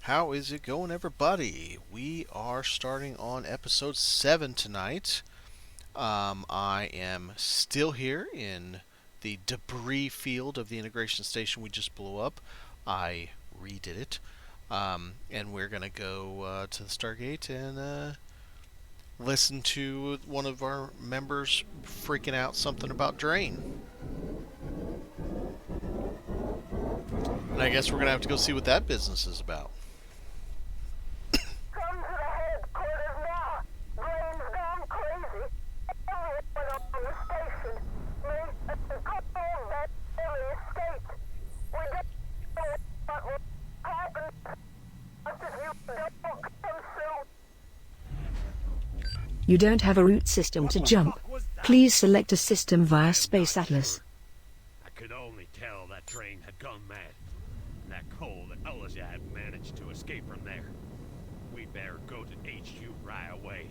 How is it going, everybody? We are starting on episode 7 tonight. I am still here in the debris field of the integration station we just blew up. I redid it. And we're going to go to the Stargate and listen to one of our members freaking out something about Drane. And I guess we're going to have to go see what that business is about. Come to the headquarters now. Drane's gone crazy. Everyone on the station made a call that early escaped. We don't know what will happen if you don't come soon. You don't have a route system to jump. Please select a system via Space Atlas. I could only tell that Drane had gone mad. And that Cole and Elijah had managed to escape from there. We better go to HQ right away.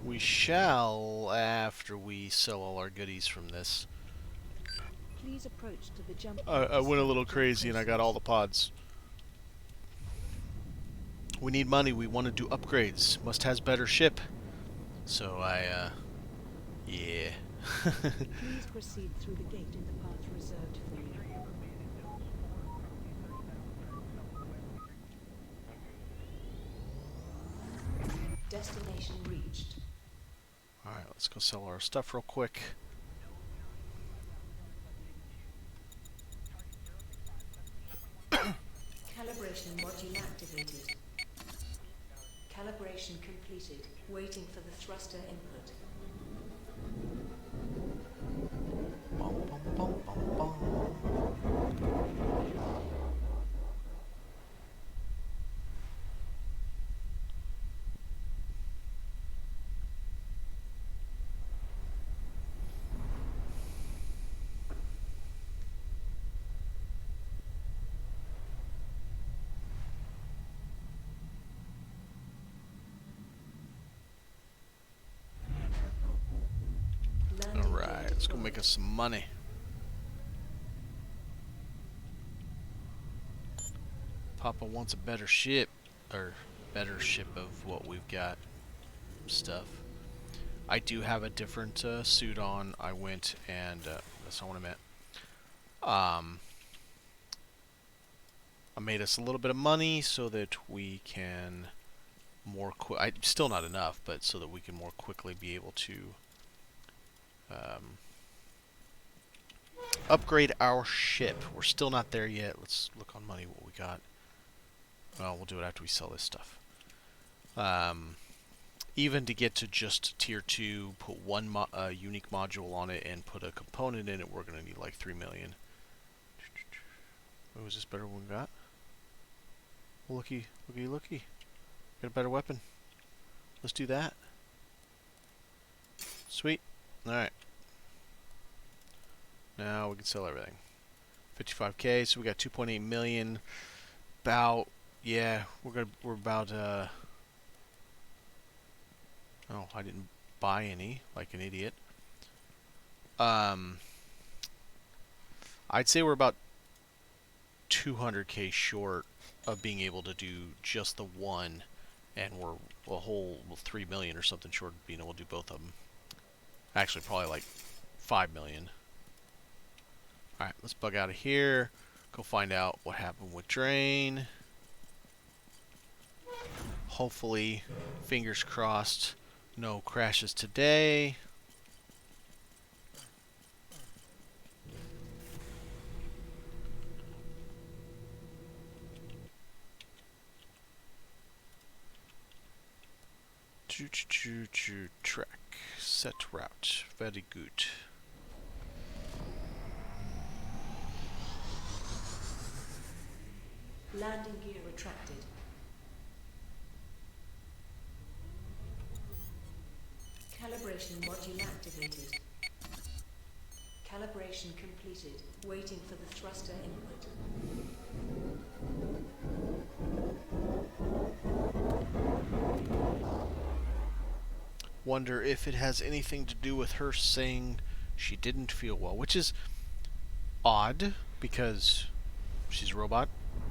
We shall after we sell all our goodies from this. Please approach to the jump. I went a little crazy and I got all the pods. We need money. We want to do upgrades. Must has better ship. So yeah. Please proceed through the gate in the path reserved for you. Destination reached. Alright, let's go sell our stuff real quick. Calibration module activated. Calibration completed. Waiting for the thruster input. Bum, bum, bum, bum, bum. Alright, let's go make us some money. Papa wants a better ship, or better ship of what we've got stuff. I do have a different suit on. I went and that's not what I meant. I made us a little bit of money so that we can more still not enough, but so that we can more quickly be able to upgrade our ship. We're still not there yet. Let's look on money what we got. Well, we'll do it after we sell this stuff. Even to get to just tier 2, put one unique module on it and put a component in it, we're going to need like 3 million. Oh, is this better than we got? Looky, looky, looky. Got a better weapon. Let's do that. Sweet. Alright. Now we can sell everything. 55k, so we got 2.8 million. About, yeah, we're about, oh, I didn't buy any, like an idiot. I'd say we're about 200k short of being able to do just the one, and we're a whole 3 million or something short of being able to do both of them. Actually, probably like 5 million. Alright, let's bug out of here. Go find out what happened with Drane. Hopefully, fingers crossed, no crashes today. Track. Set route. Very good. Landing gear retracted. Calibration module activated. Calibration completed. Waiting for the thruster input. Wonder if it has anything to do with her saying she didn't feel well, which is odd because she's a robot.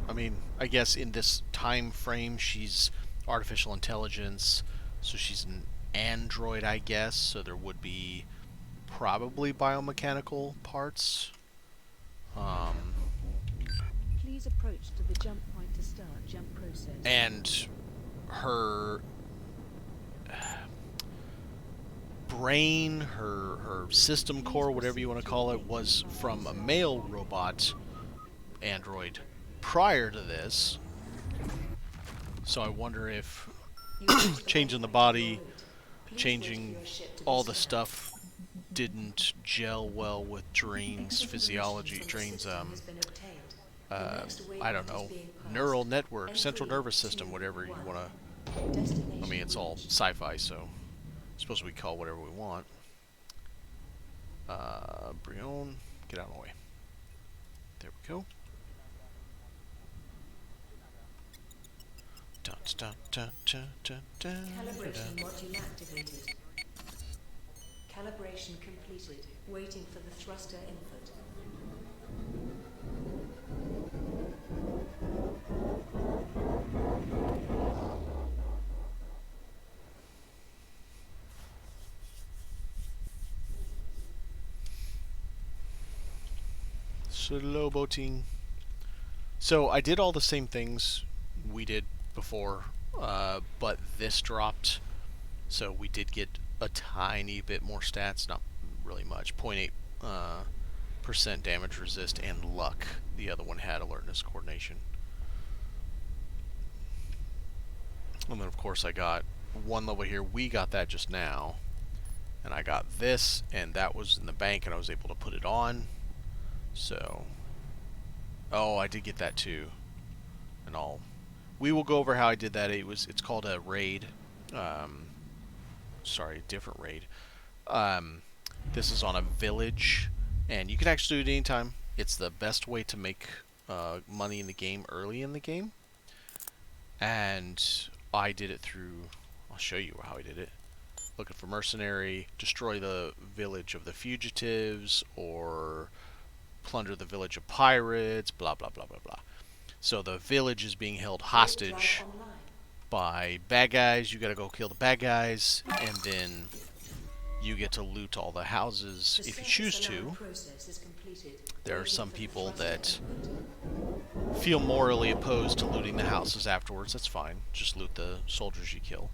I mean, I guess in this time frame, she's artificial intelligence, so she's an android, I guess. So there would be probably biomechanical parts. Please approach to the jump point to start jump process. And her brain, her system core, whatever you want to call it, was from a male robot android prior to this. So I wonder if changing the body, changing all the stuff didn't gel well with Drane's physiology, Drane's I don't know, neural network, central nervous system, whatever you want to. I mean, it's all sci-fi, so I suppose we call whatever we want. Brion, get out of the way. There we go. Calibration module activated. Calibration completed. Waiting for the thruster input. Slow boating. So I did all the same things we did before, but this dropped, so we did get a tiny bit more stats, not really much, 0.8% damage resist and luck. The other one had alertness, coordination. And then of course I got one level here. We got that just now, and I got this, and that was in the bank, and I was able to put it on. So, oh, I did get that too, and all. We will go over how I did that. It's called a raid. Sorry, different raid. This is on a village, and you can actually do it anytime. It's the best way to make money in the game early in the game. And I did it through. I'll show you how I did it. Looking for mercenary, destroy the village of the fugitives, or plunder the village of pirates. Blah blah blah blah blah. So the village is being held hostage by bad guys. You gotta go kill the bad guys, and then you get to loot all the houses if you choose to. There are some people that feel morally opposed to looting the houses afterwards. That's fine. Just loot the soldiers you kill.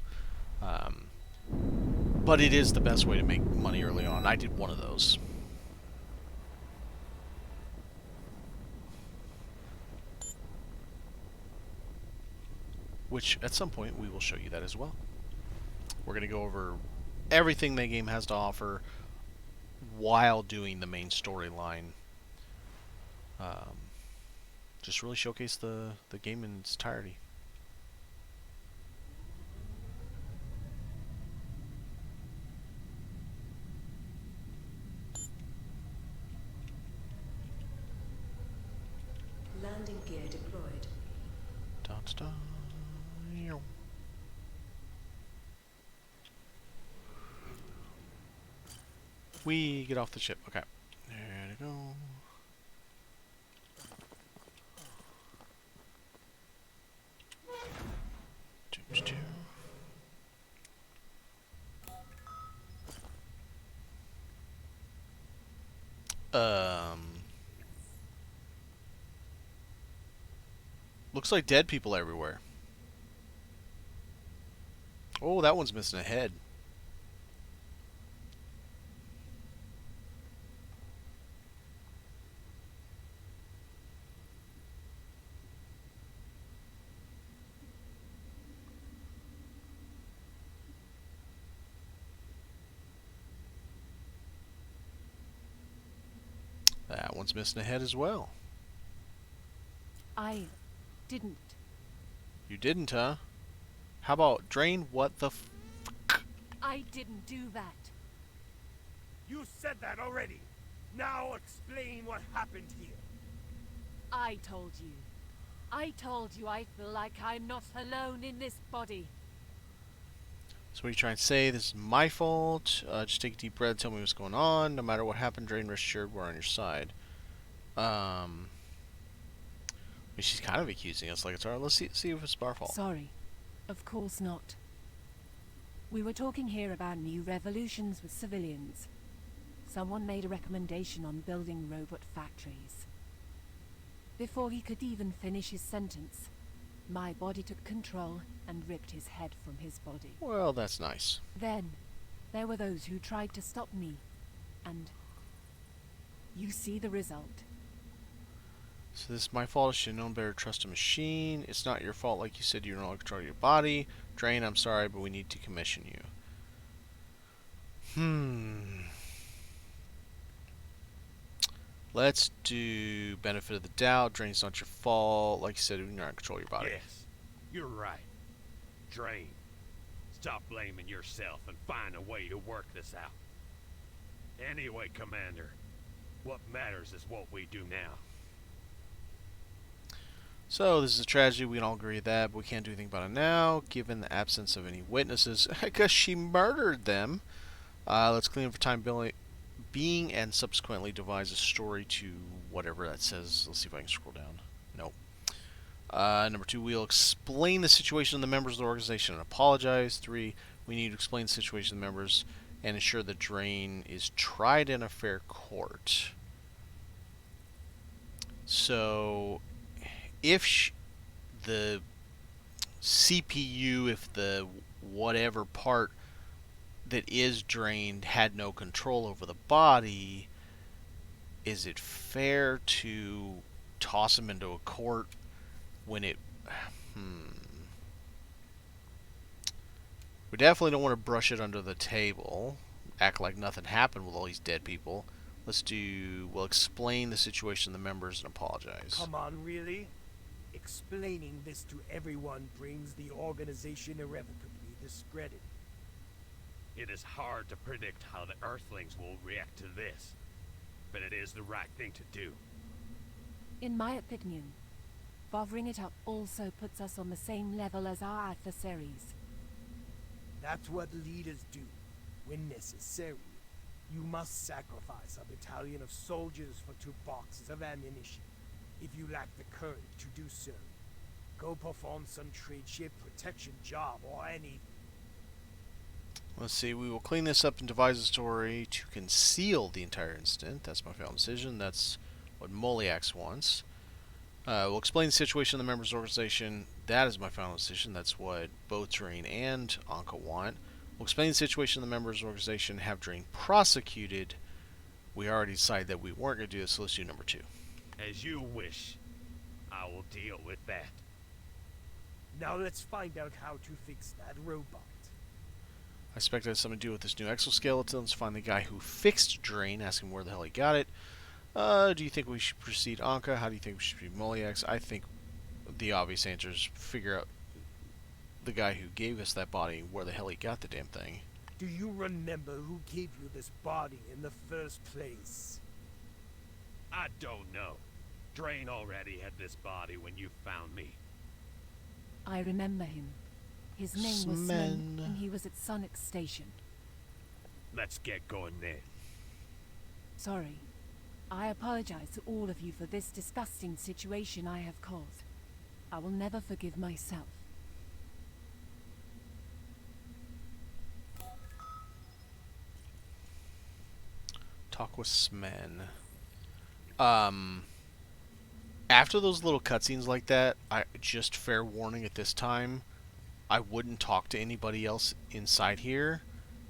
But it is the best way to make money early on. I did one of those. Which, at some point, we will show you that as well. We're going to go over everything the game has to offer while doing the main storyline. Just really showcase the game in its entirety. Landing gear deployed. Da-da-da. We get off the ship. Okay. There we go. Looks like dead people everywhere. Oh, that one's missing a head. That one's missing a head as well. I didn't. You didn't, huh? How about Drane? What the f... I didn't do that. You said that already. Now explain what happened here. I told you. I told you I feel like I'm not alone in this body. So what are you trying to say? This is my fault. Just take a deep breath. Tell me what's going on. No matter what happened, Drane, rest assured we're on your side. mean, she's kind of accusing us like it's our. Let's see if it's our fault. Sorry. Of course not. We were talking here about new revolutions with civilians. Someone made a recommendation on building robot factories. Before he could even finish his sentence, my body took control and ripped his head from his body. Well, that's nice. Then, there were those who tried to stop me, and you see the result. So this is my fault. I should have known better to trust a machine. It's not your fault, like you said, you don't control your body. Drane, I'm sorry, but we need to commission you. Let's do benefit of the doubt. Drane's not your fault. Like you said, you're not control your body. Yes, you're right. Drane, stop blaming yourself and find a way to work this out. Anyway, Commander, what matters is what we do now. So this is a tragedy. We can all agree with that, but we can't do anything about it now, given the absence of any witnesses. Because she murdered them. Let's clean up for time being and subsequently devise a story to whatever that says. Let's see if I can scroll down. Nope. Number 2, we'll explain the situation to the members of the organization and apologize. 3, we need to explain the situation to the members and ensure that Drane is tried in a fair court. So, if the CPU, if the whatever part that is drained had no control over the body, is it fair to toss him into a court when it... We definitely don't want to brush it under the table, act like nothing happened with all these dead people. We'll explain the situation to the members and apologize. Come on, really? Explaining this to everyone brings the organization irrevocably discredited. It is hard to predict how the Earthlings will react to this, but it is the right thing to do. In my opinion, bothering it up also puts us on the same level as our adversaries. That's what leaders do. When necessary, you must sacrifice a battalion of soldiers for 2 boxes of ammunition. If you lack the courage to do so, go perform some trade ship protection job or anything. Let's see, we will clean this up and devise a story to conceal the entire incident. That's my final decision. That's what Moliax wants. We'll explain the situation to the members of the organization. That is my final decision. That's what both Drane and Anka want. We'll explain the situation to the members of the organization, have Drane prosecuted. We already decided that we weren't going to do this, so let's do number 2. As you wish. I will deal with that. Now let's find out how to fix that robot. I suspect it has something to do with this new exoskeleton. Let's find the guy who fixed Drane, ask him where the hell he got it. Do you think we should proceed Anka? How do you think we should proceed Moliax? I think the obvious answer is figure out the guy who gave us that body, where the hell he got the damn thing. Do you remember who gave you this body in the first place? I don't know. Drane already had this body when you found me. I remember him. His name was Smen, and he was at Sonic Station. Let's get going then. Sorry. I apologize to all of you for this disgusting situation I have caused. I will never forgive myself. Talk with Smen. After those little cutscenes like that, just fair warning at this time, I wouldn't talk to anybody else inside here,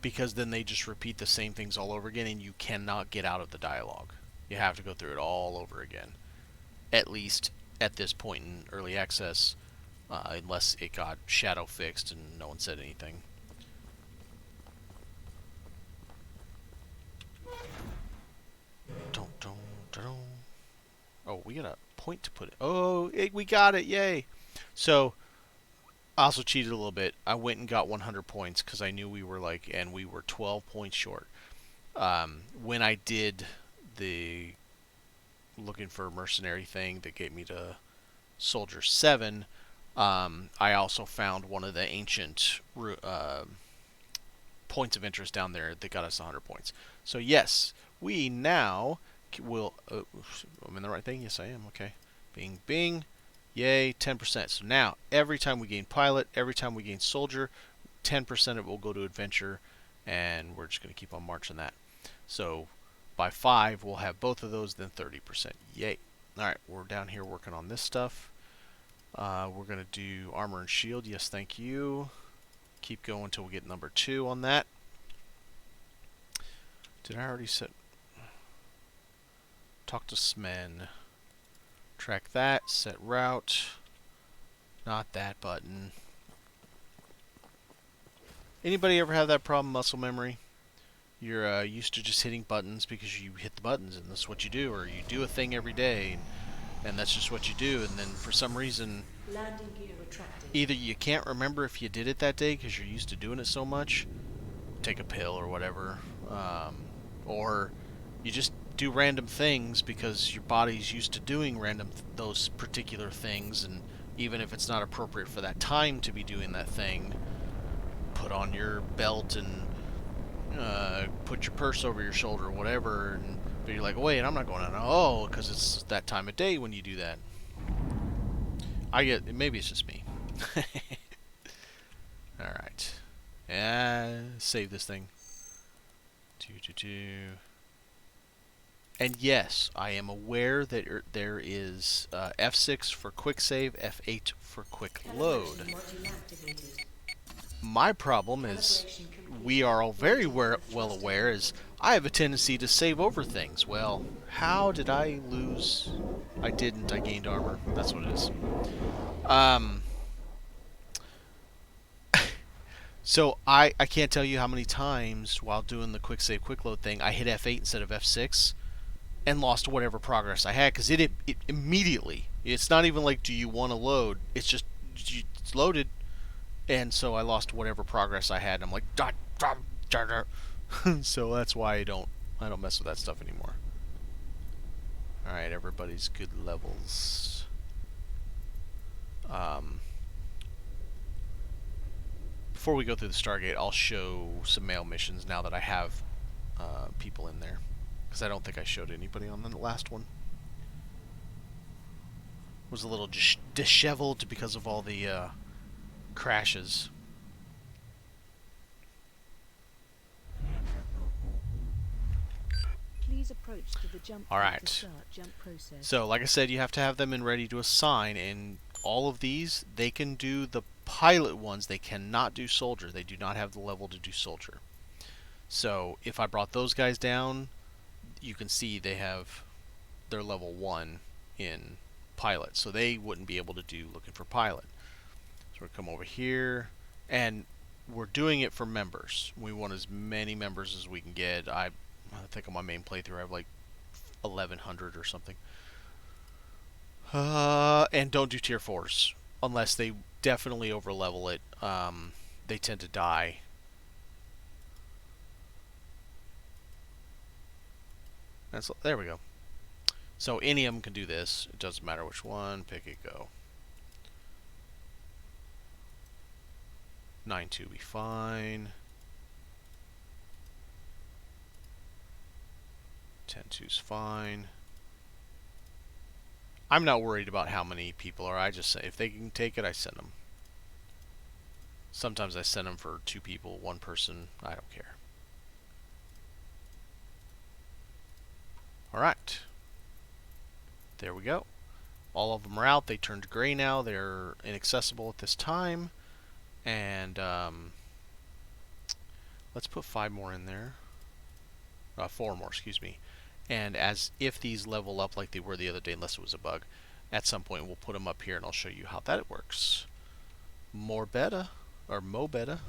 because then they just repeat the same things all over again and you cannot get out of the dialogue. You have to go through it all over again. At least at this point in early access, unless it got shadow fixed and no one said anything. Oh, we got a point to put it. Oh, we got it! Yay! So, I also cheated a little bit. I went and got 100 points because I knew we were and we were 12 points short. When I did the looking for a mercenary thing that gave me to Soldier 7, I also found one of the ancient points of interest down there that got us 100 points. So yes, we now will... I'm in the right thing? Yes, I am. Okay. Bing, bing. Yay, 10%. So now, every time we gain pilot, every time we gain soldier, 10% of it will go to adventure, and we're just going to keep on marching that. So by 5, we'll have both of those, then 30%. Yay. Alright, we're down here working on this stuff. We're going to do armor and shield. Yes, thank you. Keep going until we get number 2 on that. Did I already set... Talk to Smen. Track that. Set route. Not that button. Anybody ever have that problem, muscle memory? You're used to just hitting buttons because you hit the buttons and that's what you do, or you do a thing every day and that's just what you do, and then for some reason Landing gear retracted. either you can't remember if you did it that day because you're used to doing it so much, take a pill or whatever, or you just do random things because your body's used to doing those particular things, and even if it's not appropriate for that time to be doing that thing, put on your belt and put your purse over your shoulder or whatever, but you're like, wait, I'm not going out. Oh, because it's that time of day when you do that. Maybe it's just me. Alright. Save this thing. And yes, I am aware that there is F6 for quick save, F8 for quick load. Module activated. My problem is, we are all very well aware, is I have a tendency to save over things. Well, how did I lose? I didn't. I gained armor. That's what it is. So I can't tell you how many times while doing the quick save, quick load thing, I hit F8 instead of F6 and lost whatever progress I had, because it immediately, it's not even like, do you want to load? It's just, it's loaded. And so I lost whatever progress I had. And I'm like, so that's why I don't mess with that stuff anymore. All right, everybody's good levels. Before we go through the Stargate, I'll show some mail missions now that I have people in there, because I don't think I showed anybody on the last one. Was a little disheveled because of all the crashes. Please approach to the jump All point right. to start jump process. So, like I said, you have to have them in ready to assign, and all of these, they can do the pilot ones. They cannot do soldier. They do not have the level to do soldier. So, if I brought those guys down, you can see they're level 1 in pilot, so they wouldn't be able to do looking for pilot. So we'll come over here, and we're doing it for members. We want as many members as we can get. I think on my main playthrough I have like 1,100 or something. And don't do tier 4s unless they definitely overlevel it. They tend to die. There we go. So any of them can do this. It doesn't matter which one. Pick it, go. 9-2 be fine. 10-2's fine. I'm not worried about how many people are. I just say if they can take it, I send them. Sometimes I send them for 2 people, 1 person. I don't care. Alright. There we go. All of them are out. They turned gray now. They're inaccessible at this time. And let's put 5 more in there. 4 more, excuse me. And as if these level up like they were the other day, unless it was a bug, at some point we'll put them up here and I'll show you how that works. More beta, or mo beta.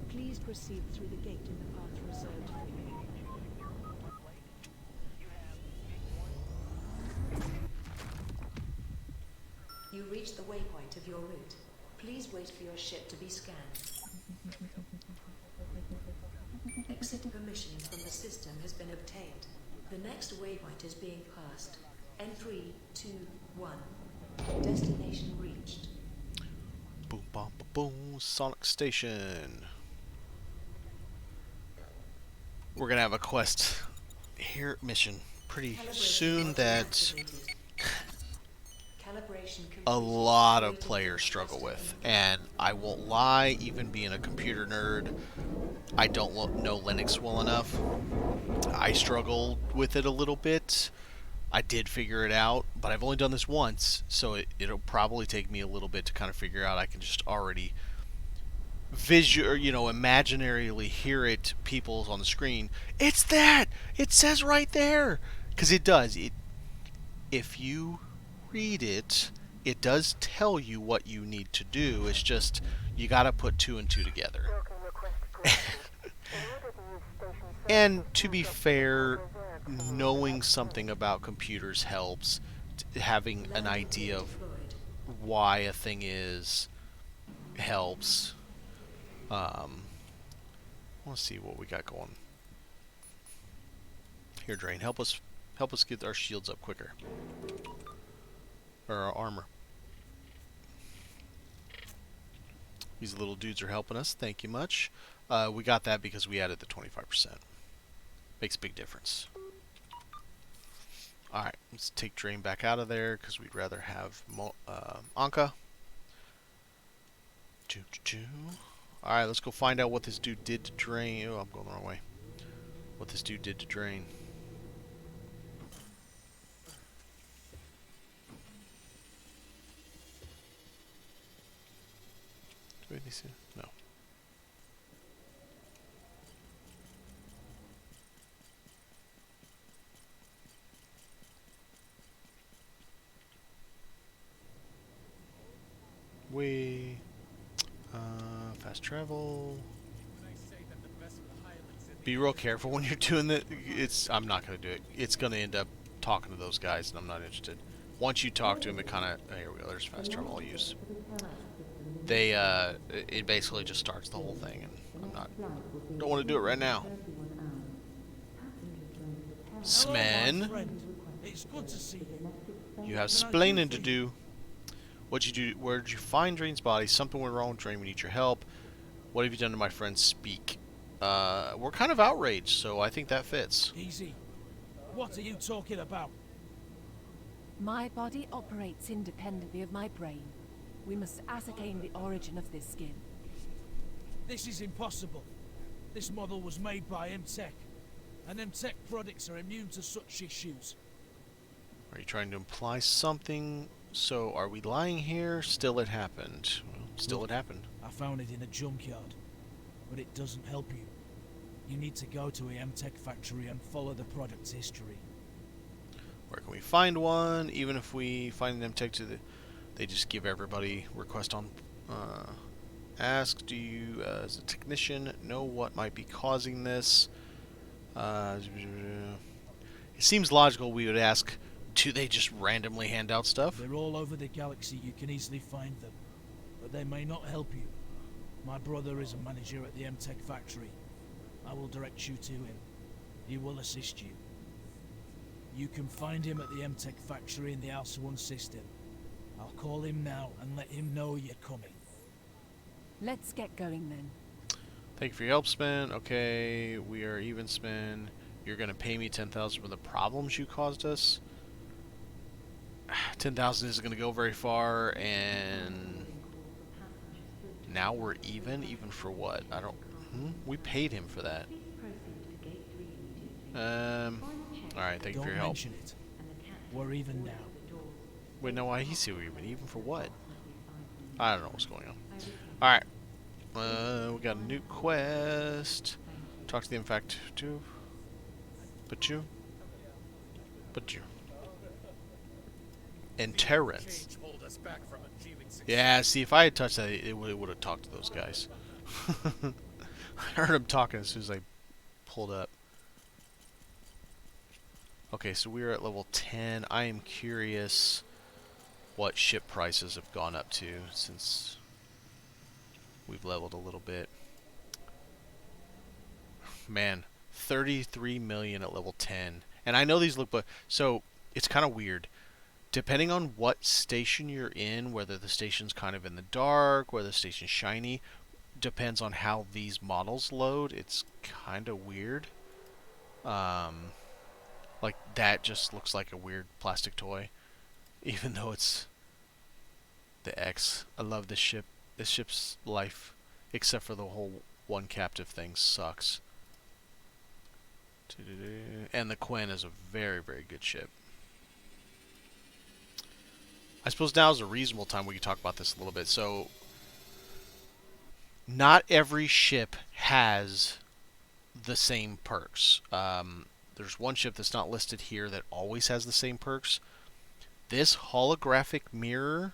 Please proceed through the gate in the path reserved for you. You reached the waypoint of your route. Please wait for your ship to be scanned. Exit permission from the system has been obtained. The next waypoint is being passed. N3, 2, 1. Destination reached. Boom, boom, boom, boom. Sonic Station. we're gonna have a quest here mission pretty soon that a lot of players struggle with. And I won't lie, even being a computer nerd, I don't know Linux well enough. I struggled with it a little bit. I did figure it out, but I've only done this once, so it'll probably take me a little bit to kind of figure out. I can just already imaginarily hear it, people's on the screen. It's that! It says right there! Because it does. If you read it, it does tell you what you need to do. It's just, you gotta put two and two together. And to be fair, knowing something about computers helps. Having an idea of why a thing is helps. Let's see what we got going. Here, Drane, help us get our shields up quicker. Or our armor. These little dudes are helping us. Thank you much. We got that because we added the 25%. Makes a big difference. Alright, let's take Drane back out of there because we'd rather have Anka. Alright, let's go find out what this dude did to Drane. Oh, I'm going the wrong way. What this dude did to Drane. Do we see? No. Fast travel. Be real careful when you're doing that. I'm not going to do it. It's going to end up talking to those guys, and I'm not interested. Once you talk to them, it kind of... Oh, here we go. There's fast travel I'll use. It basically just starts the whole thing, and don't want to do it right now. Smen, It's good to see you. you have splaining to do. What'd you do? Where'd you find Drane's body? Something went wrong with Drane. We need your help. What have you done to my friend Speak? We're kind of outraged, so I think that fits. Easy. What are you talking about? My body operates independently of my brain. We must ascertain the origin of this skin. This is impossible. This model was made by MTech, and MTech products are immune to such issues. Are you trying to imply something? So, are we lying here? Still it happened. Well, still it happened. I found it in a junkyard, but it doesn't help you. You need to go to a MTech factory and follow the product's history. Where can we find one? Even if we find them tech they just give everybody request on ask, do you as a technician know what might be causing this? It seems logical we would ask, do they just randomly hand out stuff? They're all over the galaxy. You can easily find them, but they may not help you. My brother is a manager at the MTech factory. I will direct you to him. He will assist you. You can find him at the MTech factory in the Alpha 1 system. I'll call him now and let him know you're coming. Let's get going then. Thank you for your help, Spin. Okay, we are even, Spin. You're gonna pay me 10,000 for the problems you caused us. 10,000 isn't gonna go very far, and now we're even. Even for what? I don't. We paid him for that. All right. Thank you for your help. Don't mention it. We're even now. Wait, no, why he see we're even? Even for what? I don't know what's going on. Alright. We got a new quest. Talk to the infect too. But you. And Terrence. Yeah, see, if I had touched that, it would have talked to those guys. I heard him talking as soon as I pulled up. Okay, so we're at level 10. I am curious what ship prices have gone up to since we've leveled a little bit. Man, 33 million at level 10. And I know these look, but so it's kind of weird. Depending on what station you're in, whether the station's kind of in the dark, whether the station's shiny, depends on how these models load. It's kind of weird. Like, that just looks like a weird plastic toy, even though it's the X. I love this ship. This ship's life, except for the whole one captive thing, sucks. And the Quinn is a very, very good ship. I suppose now is a reasonable time we can talk about this a little bit. So, not every ship has the same perks. There's one ship that's not listed here that always has the same perks. This holographic mirror,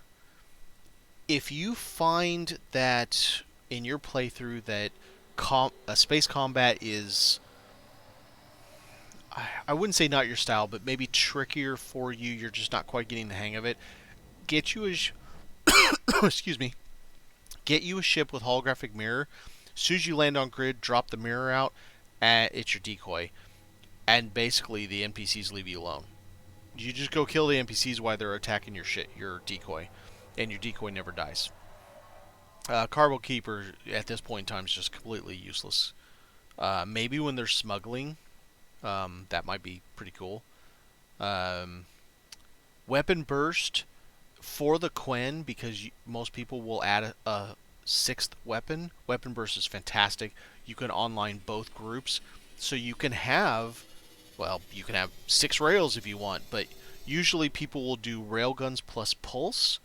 if you find that in your playthrough that space combat is, I wouldn't say not your style, but maybe trickier for you, you're just not quite getting the hang of it, get you a excuse me, get you a ship with holographic mirror. As soon as you land on grid, drop the mirror out, it's your decoy, and basically the NPCs leave you alone. You just go kill the NPCs while they're attacking your decoy, and your decoy never dies. Cargo Keeper at this point in time is just completely useless. Maybe when they're smuggling, that might be pretty cool. Weapon Burst for the Quen, because most people will add a sixth weapon. Weapon Burst is fantastic. You can online both groups, so you can have, well, you can have 6 rails if you want, but usually people will do railguns plus pulse,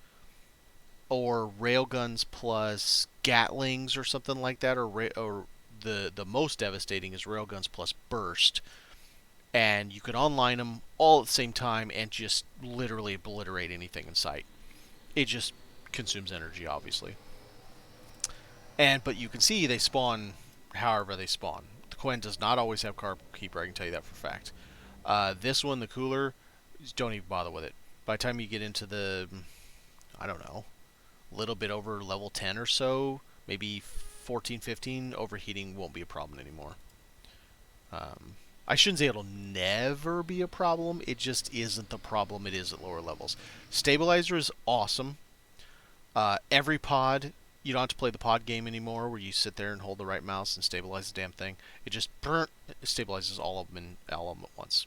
or railguns plus Gatlings or something like that, or the most devastating is railguns plus burst. And you can online them all at the same time and just literally obliterate anything in sight. It just consumes energy, obviously. But you can see they spawn however they spawn. The Quen does not always have Cargo Keeper, I can tell you that for a fact. This one, the cooler, don't even bother with it. By the time you get into the, I don't know, a little bit over level 10 or so, maybe 14, 15, overheating won't be a problem anymore. I shouldn't say it'll never be a problem, it just isn't the problem it is at lower levels. Stabilizer is awesome. Every pod, you don't have to play the pod game anymore where you sit there and hold the right mouse and stabilize the damn thing. It just stabilizes all of them at once.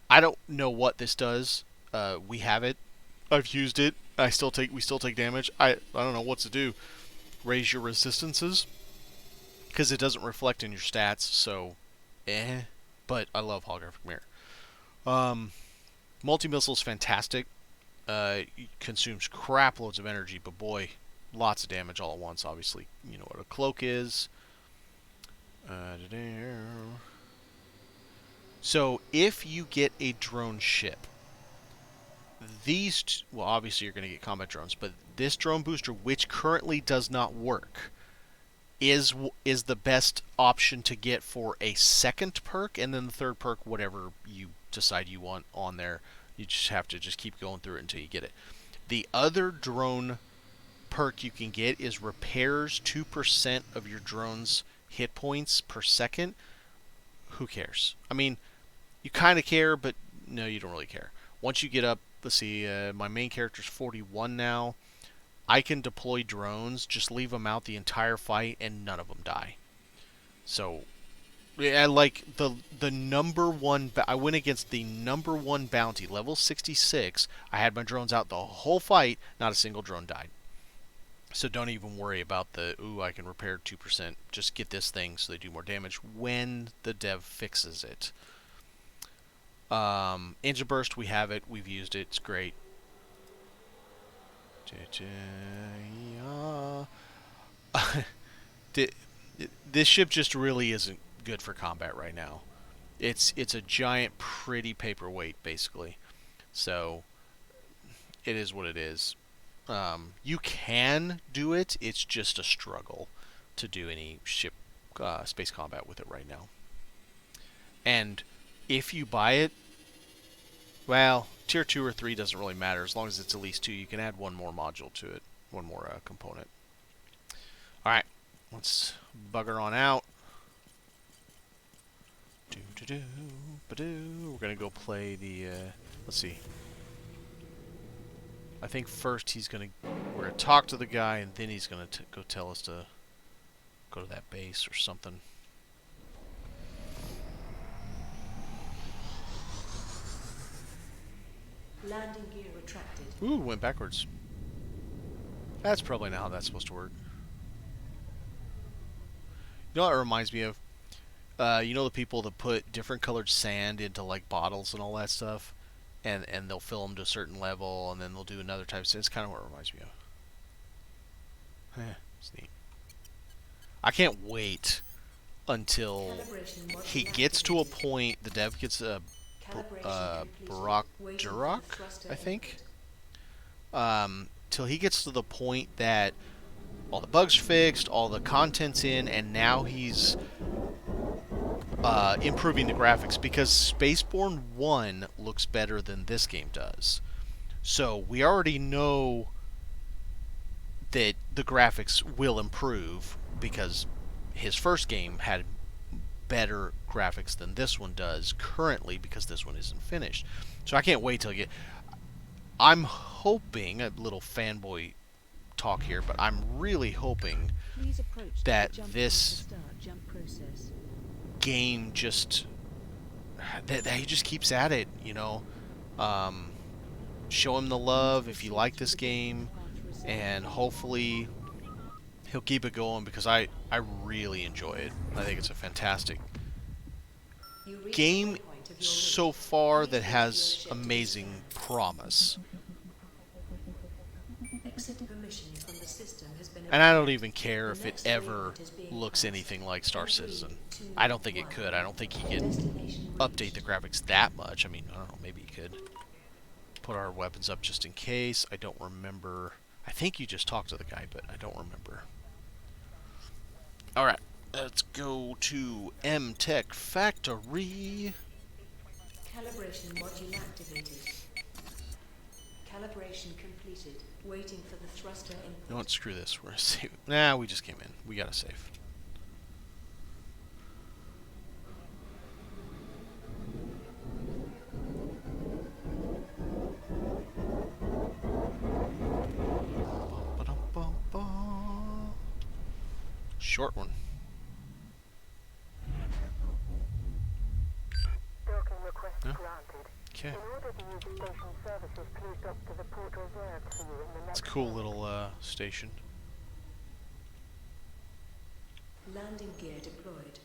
I don't know what this does. We have it. I've used it. We still take damage. I don't know what to do. Raise your resistances, because it doesn't reflect in your stats, so but I love holographic mirror. Multi-missile is fantastic. It consumes crap loads of energy, but boy, lots of damage all at once. Obviously, you know what a cloak is. So if you get a drone ship, well, obviously you're going to get combat drones, but this drone booster, which currently does not work, is the best option to get for a second perk, and then the third perk, whatever you decide you want on there. You just have to keep going through it until you get it. The other drone perk you can get is repairs 2% of your drone's hit points per second. Who cares? I mean, you kind of care, but no, you don't really care. Once you get up, let's see, my main character's 41 now. I can deploy drones, just leave them out the entire fight, and none of them die. So, yeah, like the number one, I went against the number one bounty, level 66. I had my drones out the whole fight, not a single drone died. So don't even worry about I can repair 2%. Just get this thing so they do more damage when the dev fixes it. Engine Burst, we have it. We've used it. It's great. This ship just really isn't good for combat right now. It's a giant, pretty paperweight, basically. So it is what it is. You can do it. It's just a struggle to do any ship space combat with it right now. And if you buy it, well, tier 2 or 3 doesn't really matter. As long as it's at least 2, you can add one more module to it. One more component. Alright, let's bugger on out. We're going to go play the, let's see. I think first we're going to talk to the guy, and then he's going to go tell us to go to that base or something. Landing gear retracted. Ooh, went backwards. That's probably not how that's supposed to work. You know what it reminds me of? You know the people that put different colored sand into like bottles and all that stuff, and they'll fill them to a certain level, and then they'll do another type of sand. It's kind of what it reminds me of. It's neat. I can't wait until he gets to a point. The dev gets a Barack Duroc, I think. Till he gets to the point that all the bugs are fixed, all the content's in, and now he's improving the graphics, because SpaceBourne 1 looks better than this game does. So we already know that the graphics will improve because his first game had better graphics than this one does currently, because this one isn't finished. So I can't wait till you get... I'm hoping, a little fanboy talk here, but I'm really hoping that this game just... that he just keeps at it, you know? Show him the love if you like this game, and hopefully he'll keep it going, because I really enjoy it. I think it's a fantastic game so far that has amazing promise. And I don't even care if it ever looks anything like Star Citizen. I don't think it could. I don't think he could update the graphics that much. I mean, I don't know, maybe he could. Put our weapons up just in case. I don't remember. I think you just talked to the guy, but I don't remember. Alright, let's go to M-Tech Factory. Calibration module activated. Calibration completed. Waiting for the thruster input. You know what? Screw this. We're gonna save. Nah, we just came in. We gotta save. Short one. Docking request Yeah. granted. Okay. In order to use station services, please dock to the port reserved for you in the next... It's a cool little station. Landing gear deployed.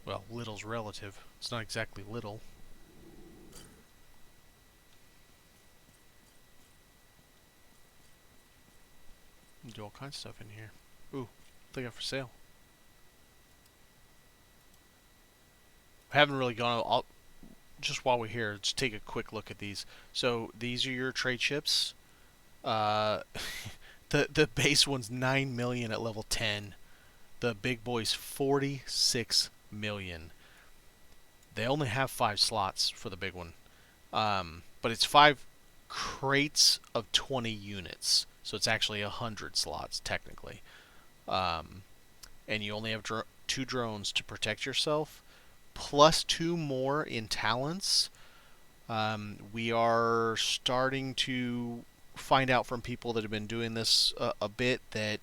Well, little's relative. It's not exactly little. Do all kinds of stuff in here. Ooh, what they got for sale? I haven't really gone. I'll just while we're here, just take a quick look at these. So these are your trade ships. The base one's 9 million at level 10. The big boy's 46 million. They only have 5 slots for the big one, but it's 5 crates of 20 units, so it's actually 100 slots technically. And you only have 2 drones to protect yourself, plus 2 more in talents. We are starting to find out from people that have been doing this a bit that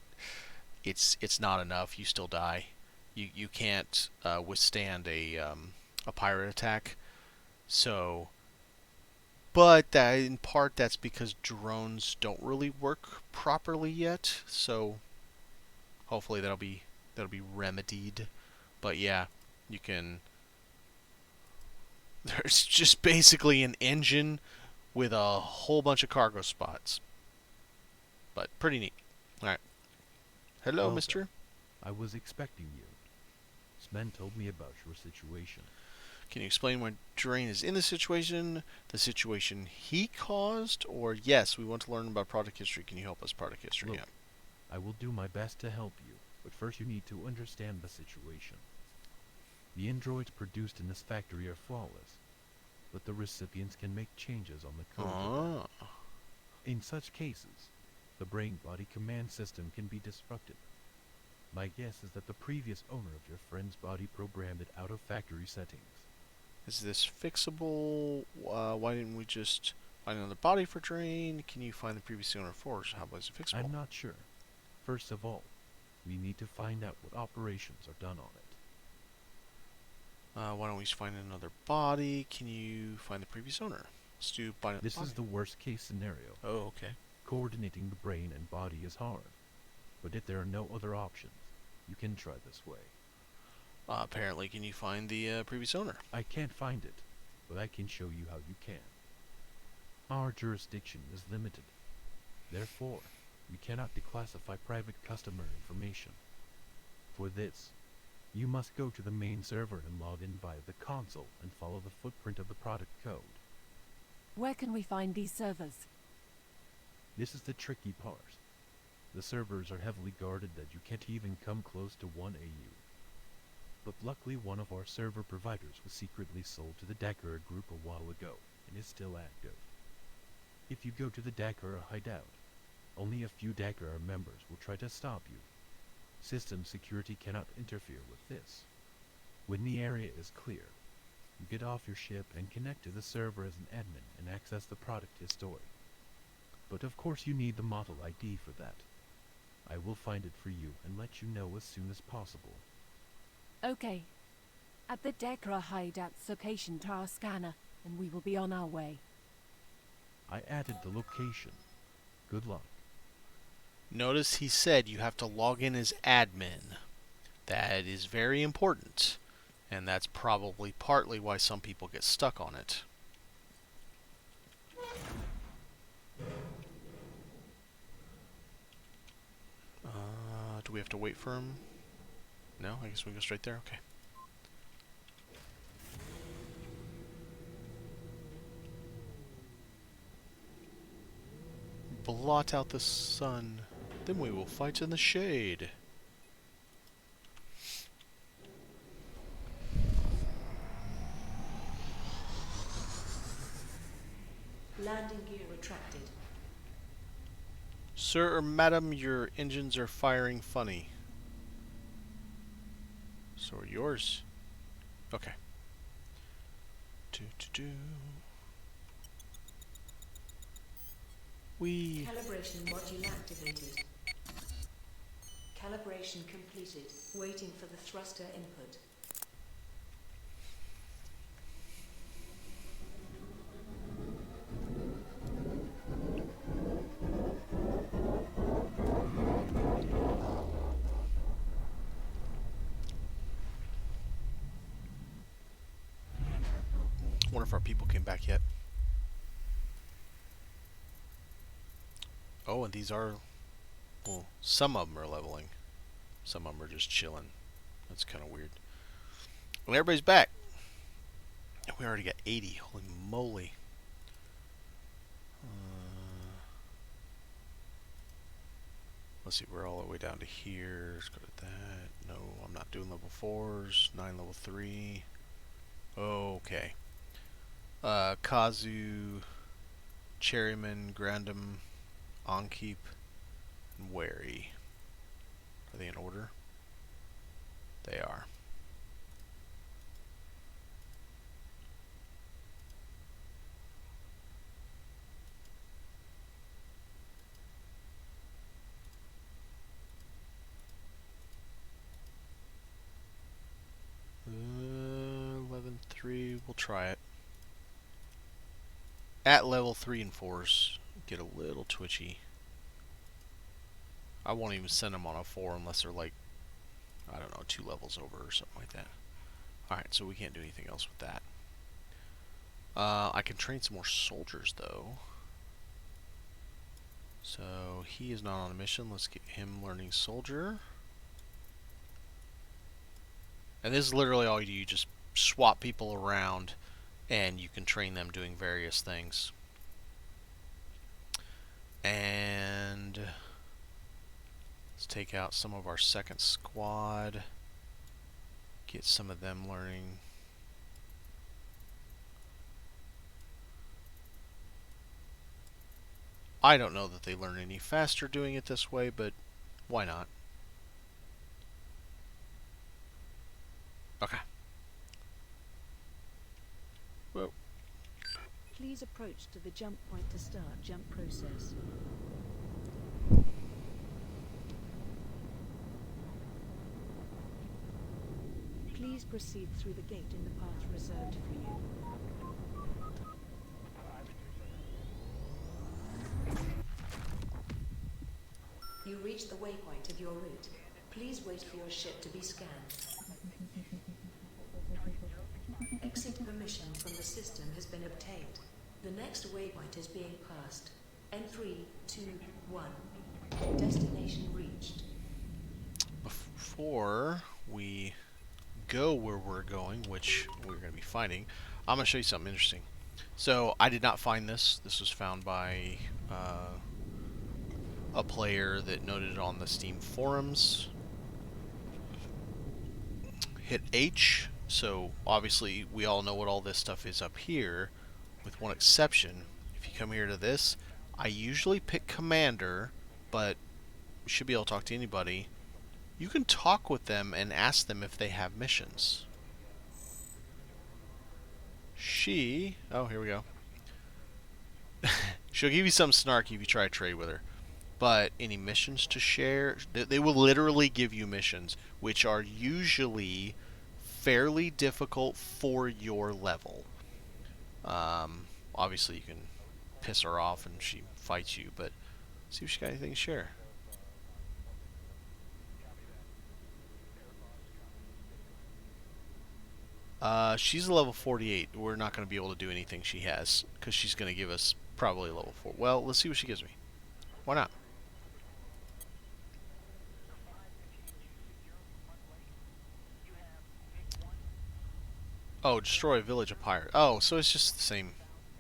it's not enough. You still die. You can't withstand a pirate attack. So, but that, in part that's because drones don't really work properly yet. So hopefully that'll be remedied. But yeah, you can. There's just basically an engine with a whole bunch of cargo spots. But pretty neat. Alright. Hello, Welcome. mister. I was expecting you. Sven told me about your situation. Can you explain why Drane is in this situation? The situation he caused? Or, yes, we want to learn about product history. Can you help us, product history? Look, Yeah. I will do my best to help you, but first you need to understand the situation. The androids produced in this factory are flawless, but the recipients can make changes on the code. Ah. In such cases, the brain-body command system can be disrupted. My guess is that the previous owner of your friend's body programmed it out of factory settings. Is this fixable? Why didn't we just Find another body for Drane. Can you find the previous owner of Force? How is it fixable? I'm not sure. First of all, we need to find out what operations are done on it. Why don't we just find another body? Can you find the previous owner? Let's do body. This is the worst case scenario. Oh, okay. Coordinating the brain and body is hard. But if there are no other options, you can try this way. Apparently, can you find the previous owner? I can't find it, but I can show you how you can. Our jurisdiction is limited. Therefore, we cannot declassify private customer information. For this, you must go to the main server and log in via the console and follow the footprint of the product code. Where can we find these servers? This is the tricky part. The servers are heavily guarded that you can't even come close to 1 AU. But luckily one of our server providers was secretly sold to the Dakara group a while ago and is still active. If you go to the Dakara hideout, only a few Dakara members will try to stop you. System security cannot interfere with this. When the area is clear, you get off your ship and connect to the server as an admin and access the product history. But of course you need the model ID for that. I will find it for you and let you know as soon as possible. Okay. At the Dekra hideout's location to our scanner, and we will be on our way. I added the location. Good luck. Notice he said you have to log in as admin. That is very important, and that's probably partly why some people get stuck on it. Do we have to wait for him? No? I guess we go straight there? Okay. Blot out the sun. Then we will fight in the shade. Landing gear retracted. Sir or madam, your engines are firing funny. So are yours. Okay. We. Calibration module activated. Calibration completed. Waiting for the thruster input. Wonder if our people came back yet. Oh, and these are, well, some of them are leveling. Some of them are just chilling. That's kind of weird. Well, everybody's back. We already got 80. Holy moly. Let's see, we're all the way down to here. Let's go to that. No, I'm not doing level 4s. 9 level 3. Okay. Kazu, Cherryman, Grandam, Onkeep, and Wary. Are they in order? They are. Level 3, we'll try it. At level 3 and 4s, get a little twitchy. I won't even send them on a 4 unless they're like, I don't know, 2 levels over or something like that. Alright, so we can't do anything else with that. I can train some more soldiers though. So he is not on a mission. Let's get him learning soldier. And this is literally all you do. You just swap people around and you can train them doing various things. And let's take out some of our second squad. Get some of them learning. I don't know that they learn any faster doing it this way, but why not? Okay. Whoa. Please approach to the jump point to start jump process. Please proceed through the gate in the path reserved for you. You reach the waypoint of your route. Please wait for your ship to be scanned. Exit permission from the system has been obtained. The next waypoint is being passed. N3, 2, 1. Destination reached. Before we go where we're going, which we're going to be finding, I'm going to show you something interesting. So I did not find this. This was found by a player that noted it on the Steam forums. Hit H. So obviously we all know what all this stuff is up here, with one exception. If you come here to this, I usually pick Commander, but you should be able to talk to anybody. You can talk with them and ask them if they have missions. Oh, here we go. She'll give you some snarky if you try to trade with her. But any missions to share, they will literally give you missions, which are usually fairly difficult for your level. Obviously you can piss her off and she fights you, but see if she got anything to share. She's a level 48. We're not going to be able to do anything she has, because she's going to give us probably a level 4. Well, let's see what she gives me. Why not? Oh, destroy a village of pirates. Oh, so it's just the same.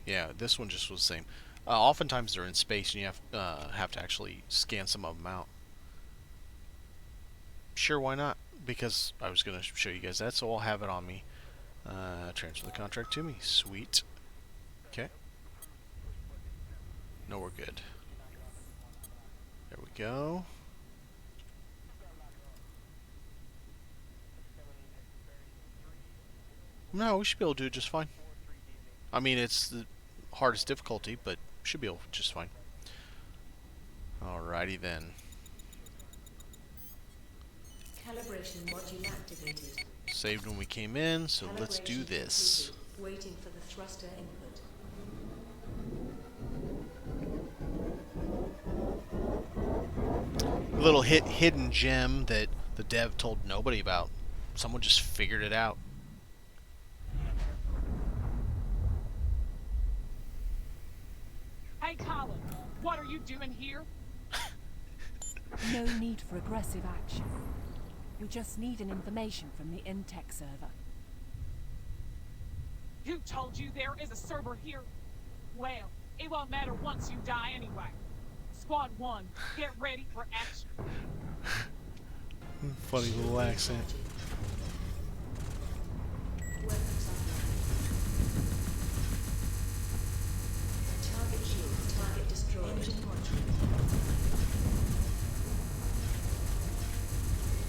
Yeah, this one just was the same. Oftentimes they're in space and you have to actually scan some of them out. Sure, why not? Because I was going to show you guys that, so I'll have it on me. Transfer the contract to me. Sweet. Okay. No, we're good. There we go. No, we should be able to do it just fine. I mean, it's the hardest difficulty, but should be able to just fine. Alrighty then. Calibration module activated. Saved when we came in, so let's do this. Completed. Waiting for the thruster input. A little hidden gem that the dev told nobody about. Someone just figured it out. Hey, Colin, what are you doing here? No need for aggressive action. We just need an information from the Intech server. Who told you there is a server here? Well, it won't matter once you die anyway. Squad 1, get ready for action. Funny little accent. Weapons online. Target shield. Target destroyed. Engine module.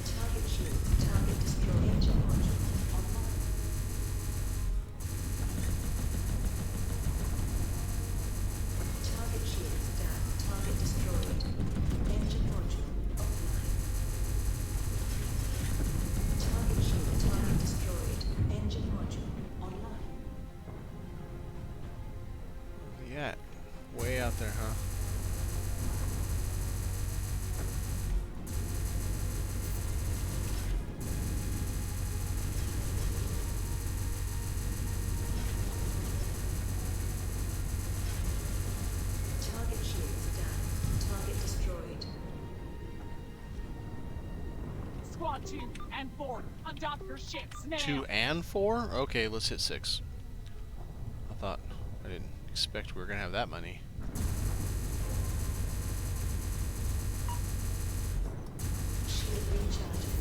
Target shield. Target destroyed. Engine module online. Target shields down. Target destroyed. Engine module offline. Target shield. Target destroyed. Engine module online. Yeah, way out there, huh? Target shields down. Target destroyed. Squad 2 and 4, undock your ships now. 2 and 4? Okay, let's hit 6. I didn't expect we were gonna have that many. Shield recharging.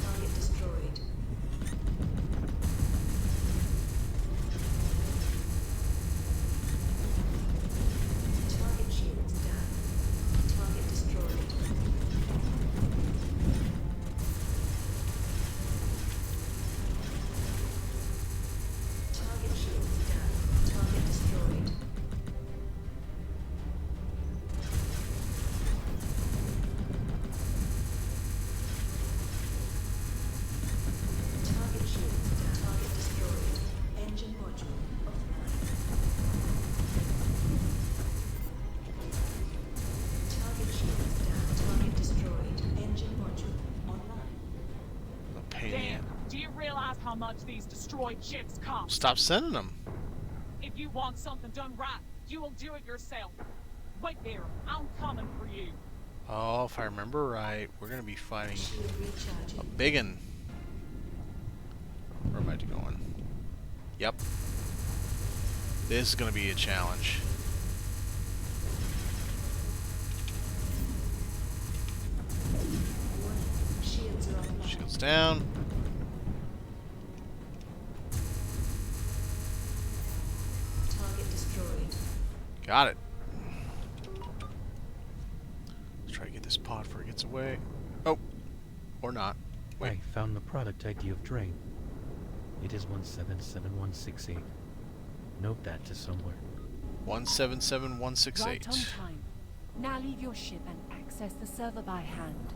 Target destroyed. Target shields down. Target destroyed. realize how much these destroyed ships cost. Stop sending them. If you want something done right, you will do it yourself. Wait there. I'm coming for you. Oh, if I remember right, we're going to be fighting Shield recharging. a biggin. Where am I going? Yep. This is going to be a challenge. Shields are online. Shields down. Target destroyed. Got it. Let's try to get this pod before it gets away. Oh, or not. Wait. I found the product ID of Drane. It is 177168. Note that to somewhere. 177168. Right on time. Now leave your ship and access the server by hand.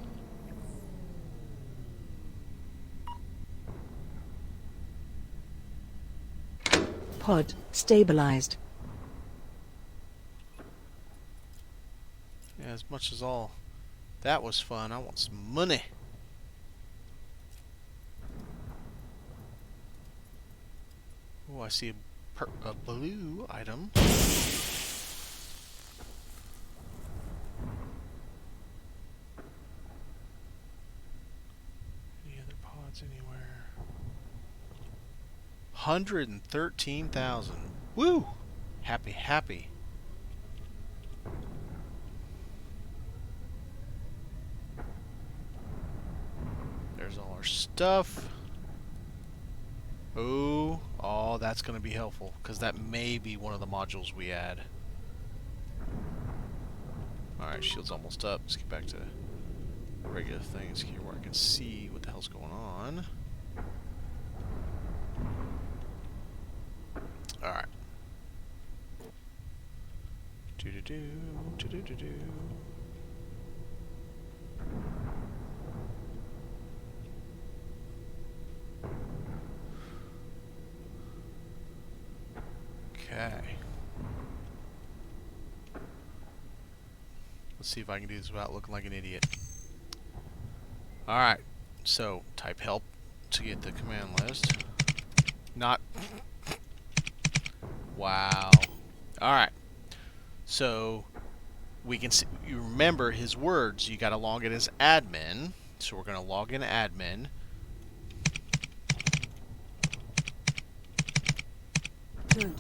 Pod stabilized. Yeah, as much as all that was fun, I want some money. Oh, I see a blue item. Any other pods anywhere? 113,000. Woo! Happy, happy. There's all our stuff. Oh, that's going to be helpful, because that may be one of the modules we add. Alright, shield's almost up. Let's get back to regular things here where I can see what the hell's going on. Alright. Do-do-do, do-do-do-do. Okay. Let's see if I can do this without looking like an idiot. Alright, so type help to get the command list. Not. Wow. Alright. So we can see, you remember his words, you gotta log in as admin. So we're gonna log in admin. Good.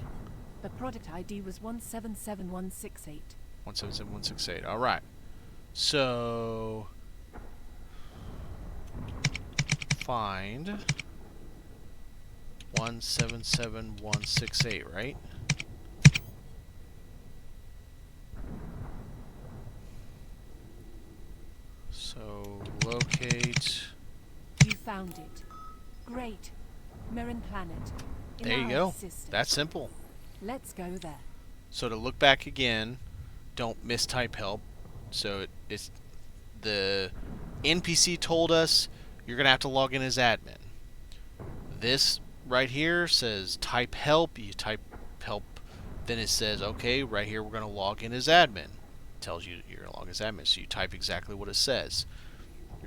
The product ID was 177168. 177168. Alright. So find 177168, right? So locate. You found it. Great. Mirren Planet. In There you our go. system. That's simple. Let's go there. So to look back again, don't mistype help. So it's the NPC told us you're gonna have to log in as admin. This right here says type help. You type help, then it says okay, right here we're gonna log in as admin. It tells you you're gonna log in as admin, so you type exactly what it says,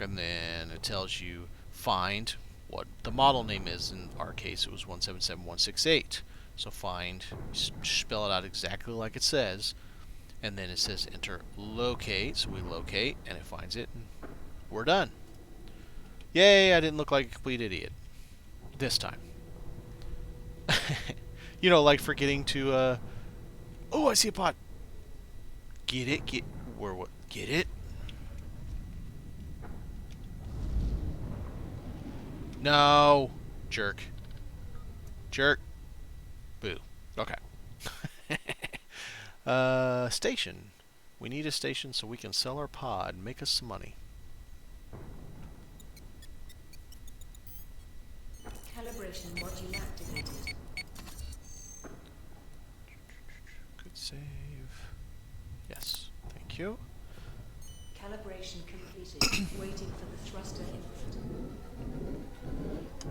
and then it tells you find what the model name is. In our case, it was 177168. So find, spell it out exactly like it says, and then it says enter locate. So we locate, and it finds it, and we're done. Yay! I didn't look like a complete idiot this time. You know, like forgetting to. Oh, I see a pot. Get it? Get where? What? Get it? No, jerk. Jerk. Boo. Okay. Station. We need a station so we can sell our pod and make us some money. Calibration module activated. Good save. Yes. Thank you. Calibration completed. Waiting for the thruster input.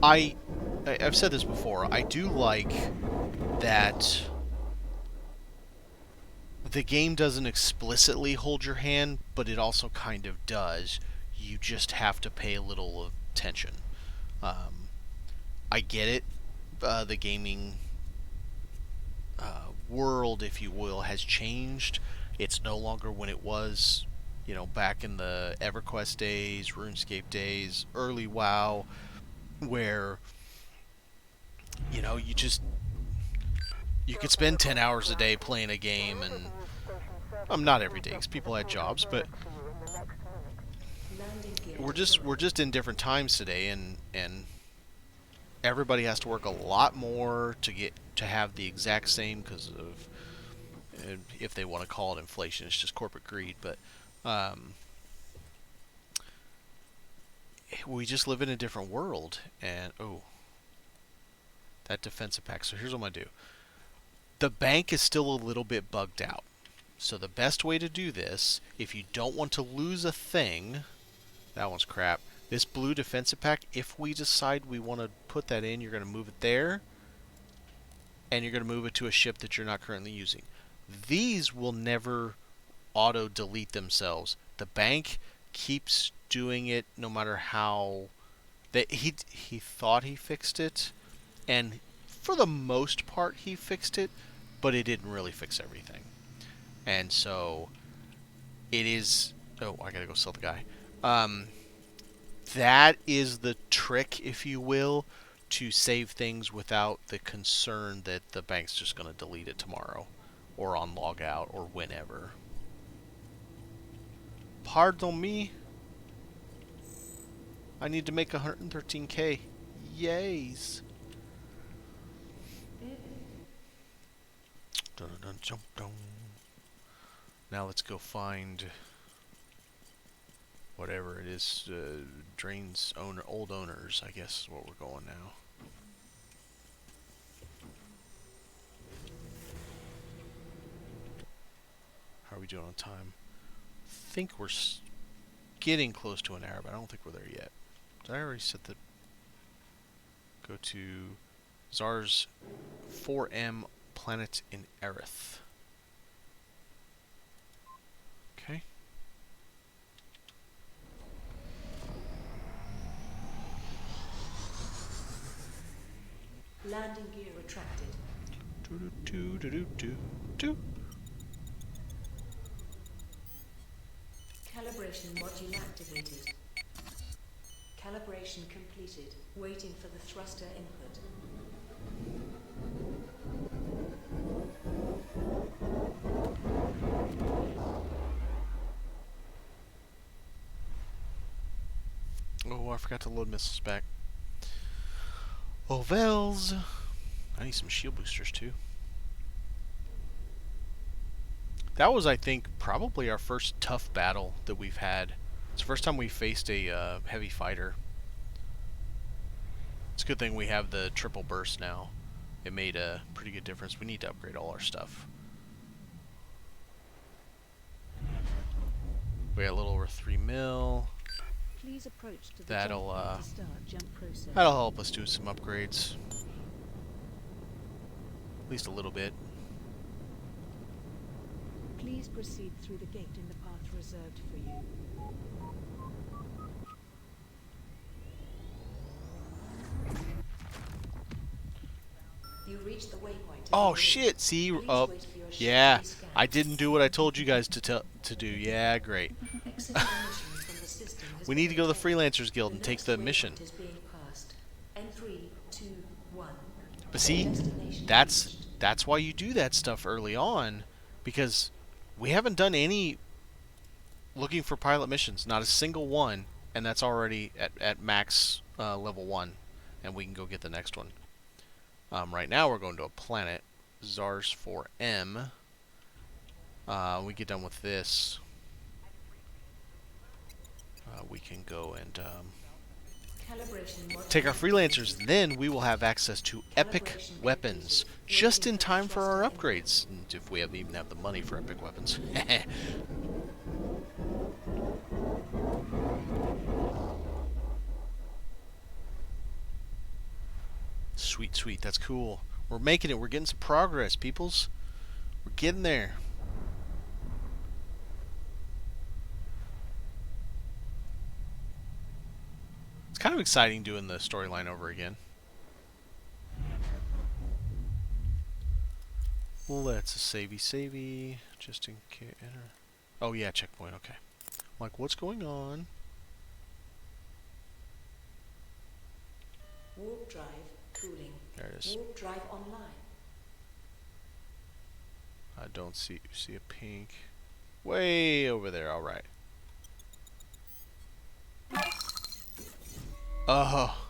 I've said this before. I do like that the game doesn't explicitly hold your hand, but it also kind of does. You just have to pay a little attention. I get it. The gaming world, if you will, has changed. It's no longer when it was, back in the EverQuest days, RuneScape days, early WoW, where you could spend 10 hours a day playing a game, and not every day because people had jobs, but we're just in different times today, and everybody has to work a lot more to have the exact same, because of, if they want to call it inflation, it's just corporate greed. But we just live in a different world, and that defensive pack. So here's what I'm gonna do. The bank is still a little bit bugged out. So the best way to do this, if you don't want to lose a thing, that one's crap. This blue defensive pack, if we decide we want to put that in, you're going to move it there, and you're going to move it to a ship that you're not currently using. These will never auto-delete themselves. The bank keeps doing it no matter how... He thought he fixed it, and for the most part he fixed it, but it didn't really fix everything. And so it is... Oh, I gotta go sell the guy. That is the trick, if you will, to save things without the concern that the bank's just going to delete it tomorrow, or on logout, or whenever. Pardon me. I need to make 113k. Yays. Dun, dun, dun, dun. Now let's go find whatever it is, Drane's old owners, I guess is what we're going now. How are we doing on time? I think we're getting close to an hour, but I don't think we're there yet. Did I already set the... Go to Zars 4M Planet in Aerith. Okay. Landing gear retracted. Do. Calibration module activated. Calibration completed. Waiting for the thruster input. Oh, I forgot to load missiles back. Oh, Vels. I need some shield boosters too. That was, I think, probably our first tough battle that we've had. It's the first time we faced a heavy fighter. It's a good thing we have the triple burst now. It made a pretty good difference. We need to upgrade all our stuff. We got a little over 3 mil. Please approach to the That'll jump to start jump process. that'll help us do some upgrades. At least a little bit. Please proceed through the gate in the path reserved for you. You reached the waypoint. Oh shit! See, yeah, I didn't do what I told you guys to do. Yeah, great. We need to go to the Freelancers Guild and take the mission. But see, that's why you do that stuff early on, because we haven't done any looking for pilot missions, not a single one, and that's already at max level 1, and we can go get the next one. Right now we're going to a planet, Zars 4M. We get done with this. We can go and take our freelancers, then we will have access to epic weapons just in time for our upgrades, and if we even have the money for epic weapons. Sweet, sweet, that's cool. We're making it, we're getting some progress, peoples. We're getting there. It's kind of exciting doing the storyline over again. Let's savey, just in case. Oh yeah, checkpoint. Okay. Like, what's going on? Warp drive cooling. There it is. Warp drive online. I don't see a pink. Way over there. All right. Oh.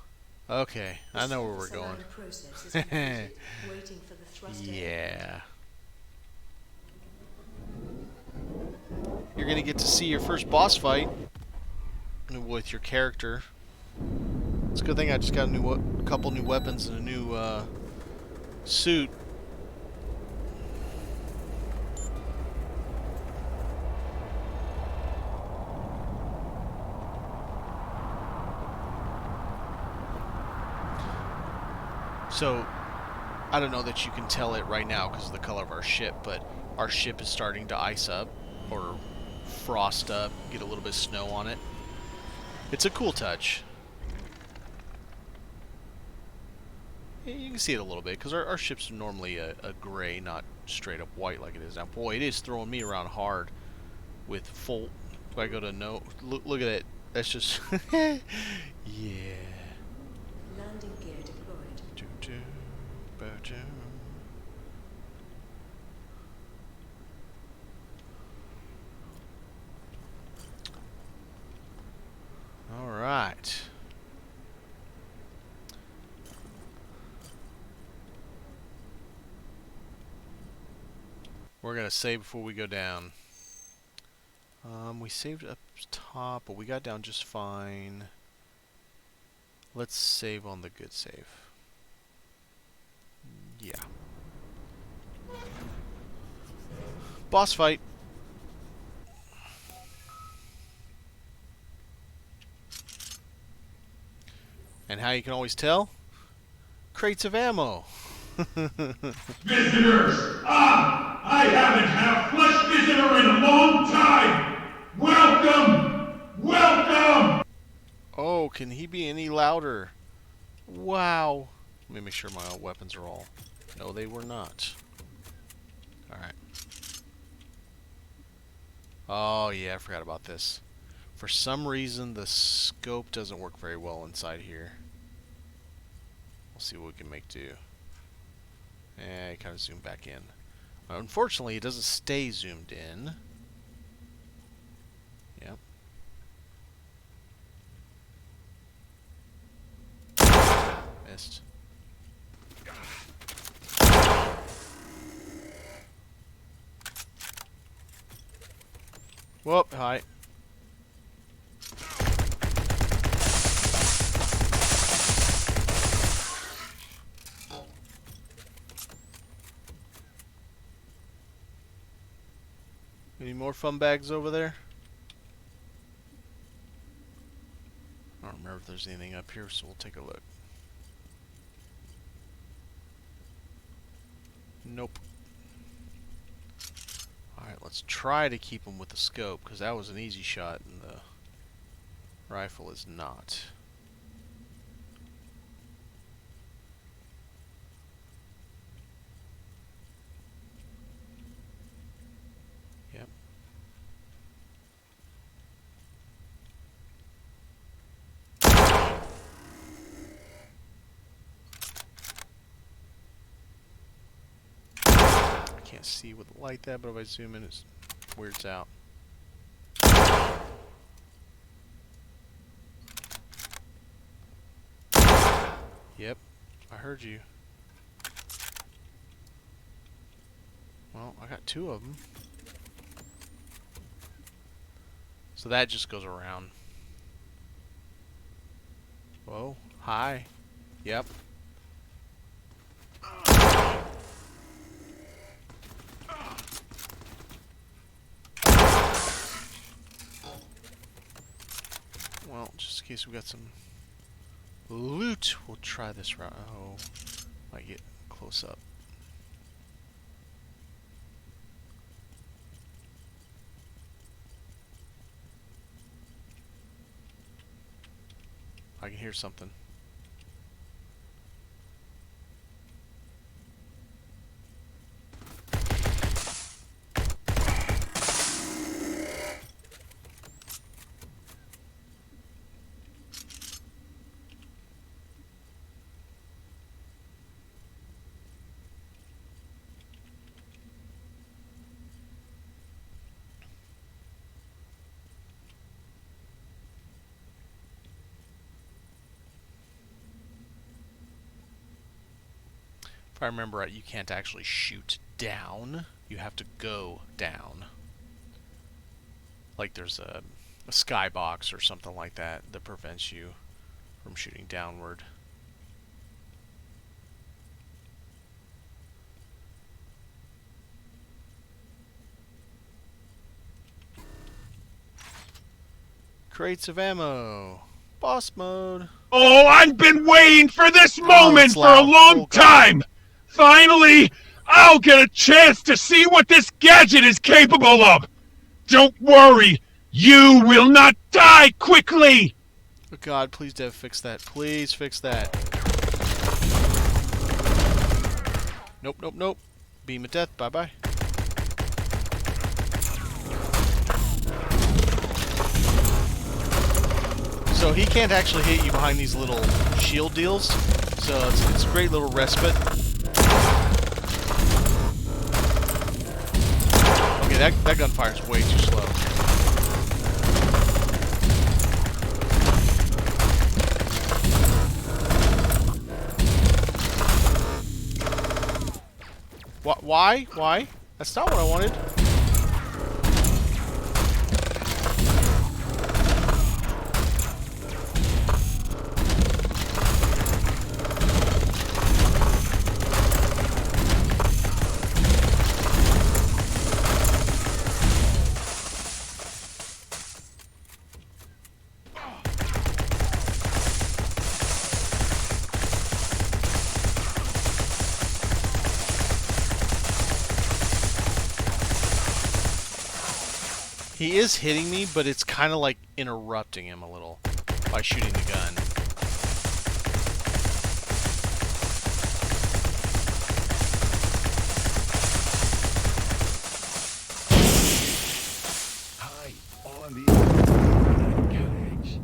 Okay. I know where we're going. Process is completed, waiting for the thruster. Yeah. You're gonna get to see your first boss fight with your character. It's a good thing I just got a couple new weapons and a new suit. So, I don't know that you can tell it right now because of the color of our ship, but our ship is starting to ice up or frost up, get a little bit of snow on it. It's a cool touch. Yeah, you can see it a little bit because our ship's normally a gray, not straight up white like it is now. Boy, it is throwing me around hard with full. If I go to no, look at it. That's just yeah. Landing gear deployed. All right. We're gonna save before we go down. We saved up top, but we got down just fine. Let's save on the good save. Yeah. Boss fight. And how you can always tell? Crates of ammo. Visitors! I haven't had a flesh visitor in a long time! Welcome! Welcome! Oh, can he be any louder? Wow. Let me make sure my weapons are all... No, they were not. Alright. Oh, yeah, I forgot about this. For some reason, the scope doesn't work very well inside here. We'll see what we can make do. Eh, kind of zoom back in. Unfortunately, it doesn't stay zoomed in. Yep. Missed. Whoop, hi. Any more fun bags over there? I don't remember if there's anything up here, so we'll take a look. Nope. Alright, let's try to keep them with the scope, because that was an easy shot, and the rifle is not. Yep. Can't see with the light that, but if I zoom in, it weirds out. Yep, I heard you. Well, I got two of them. So that just goes around. Whoa, hi. Yep. Well, just in case we got some loot, we'll try this route. Oh, might get close up. I can hear something. If I remember right, you can't actually shoot down. You have to go down. Like there's a skybox or something like that that prevents you from shooting downward. Crates of ammo. Boss mode. Oh, I've been waiting for this Oh, moment it's for a loud. long Oh, God. time! Finally, I'll get a chance to see what this gadget is capable of! Don't worry, you will not die quickly! Oh God, please Dev, fix that. Please fix that. Nope, nope, nope. Beam of death, bye-bye. So he can't actually hit you behind these little shield deals. So it's a great little respite. Okay, that gunfire is way too slow. Why? Why? That's not what I wanted. He is hitting me, but it's kind of like interrupting him a little by shooting the gun. Hi, on the games.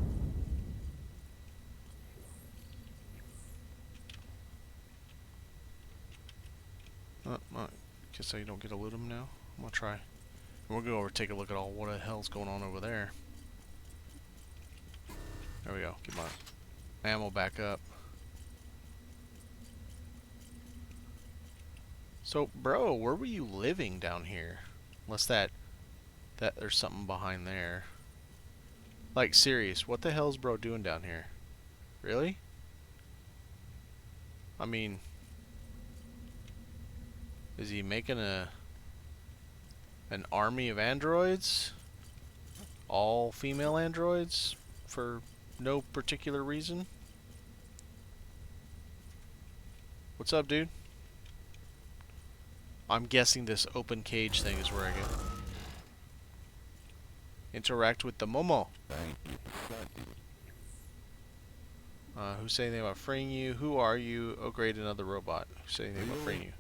Guess so you don't get to loot him now. I'm gonna try. We'll go over and take a look at all what the hell's going on over there. There we go. Get my ammo back up. So, bro, where were you living down here? Unless that there's something behind there. Like, serious, what the hell's bro doing down here? Really? I mean, is he making an army of androids? All female androids? For no particular reason? What's up, dude? I'm guessing this open cage thing is where I get. Interact with the Momo. Who's saying anything about freeing you? Who are you? Oh, great, another robot. Who's saying anything about freeing you?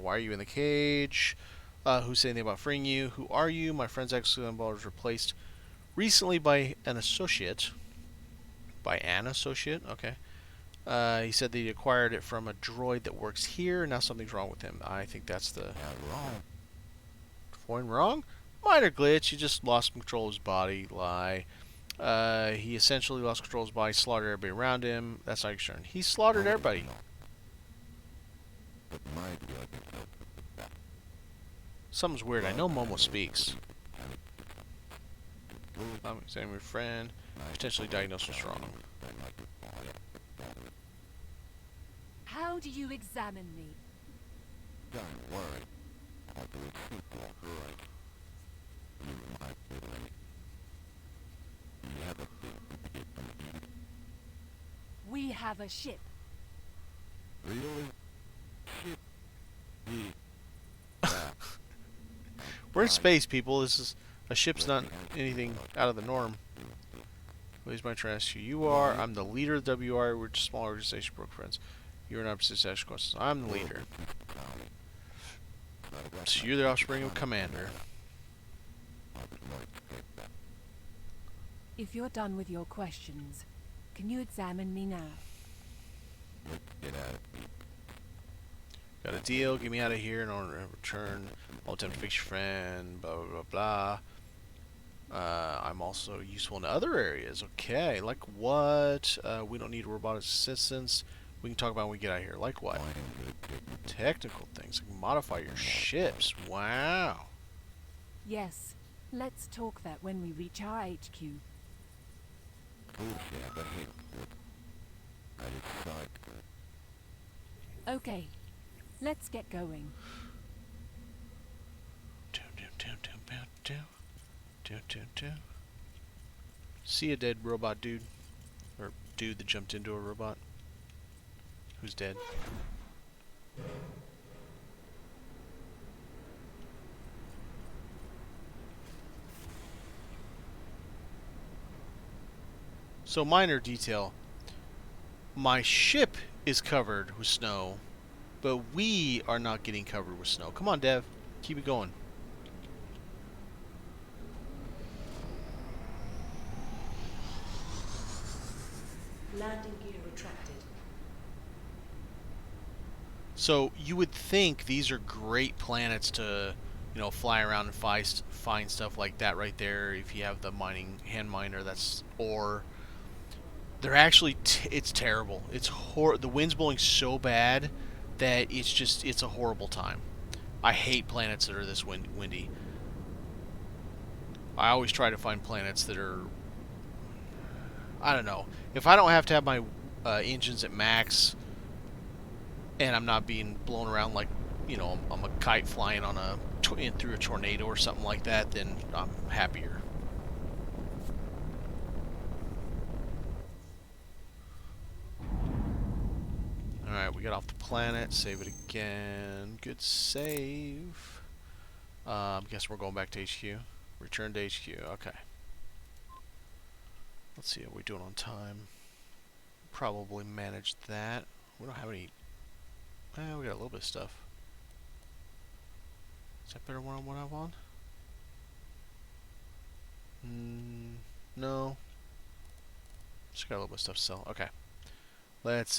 Why are you in the cage? Who's saying anything about freeing you? Who are you? My friend's exoskeleton ball was replaced recently by an associate. By an associate? Okay. He said that he acquired it from a droid that works here. Now something's wrong with him. I think that's the... Going wrong? Minor glitch. He just lost control of his body. Lie. He essentially lost control of his body, slaughtered everybody around him. That's not concerned. He slaughtered everybody. Something's weird. I know Momo speaks. I'm examining your friend. Potentially diagnosed what's wrong. How do you examine me? We have a ship. We're in space, people. This is a ship's not anything out of the norm. Please my trust who you are. I'm the leader of the WR. We're just a small organization, broke friends. You're an opposite sexual questions. I'm the leader. So you're the offspring of Commander. If you're done with your questions, can you examine me now? Got a deal. Get me out of here in order to return. I'll attempt to fix your friend. Blah, blah, blah, blah. I'm also useful in other areas. Okay, like what? We don't need robotic assistance. We can talk about when we get out of here. Like what? Technical things. Like modify your ships. Wow. Yes, let's talk that when we reach our HQ. Okay, let's get going. See a dead robot dude. Or dude that jumped into a robot. Who's dead. So minor detail. My ship is covered with snow, but we are not getting covered with snow. Come on, Dev. Keep it going. Landing gear retracted. So you would think these are great planets to, fly around and find stuff like that right there. If you have the hand miner, that's ore. They're actually it's terrible. The wind's blowing so bad that it's a horrible time. I hate planets that are this windy. I always try to find planets that are, I don't know. If I don't have to have my engines at max, and I'm not being blown around like, I'm a kite flying on through a tornado or something like that, then I'm happier. Alright, we got off the planet. Save it again. Good save. Guess we're going back to HQ. Return to HQ. Okay. Let's see, how we doing on time? Probably managed that. We don't have any... we got a little bit of stuff. Is that better than what I want? No. Just got a little bit of stuff to sell. Okay. Let's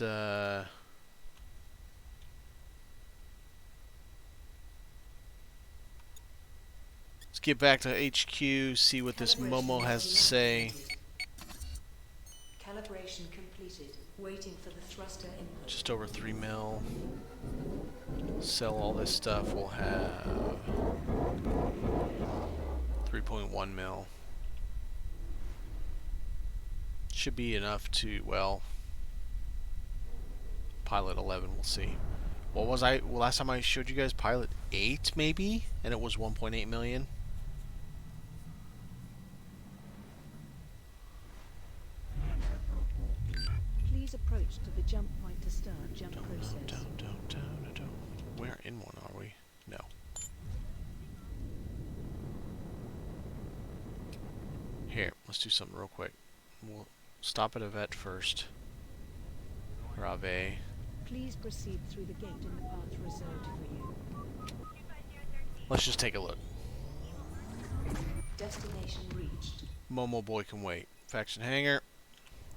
get back to HQ, see what this Momo has to say. Calibration completed. Waiting for the thruster input. Just over 3 mil. Sell all this stuff. We'll have 3.1 mil. Should be enough to, well, pilot 11. We'll see. What was last time I showed you guys pilot 8 maybe, and it was 1.8 million. Please approach to the jump point to start jump process. Where in one are we? No. Here, let's do something real quick. We'll stop at a vet first. Rave. Please proceed through the gate in the path reserved for you. Let's just take a look. Destination reached. Momo boy can wait. Faction hangar.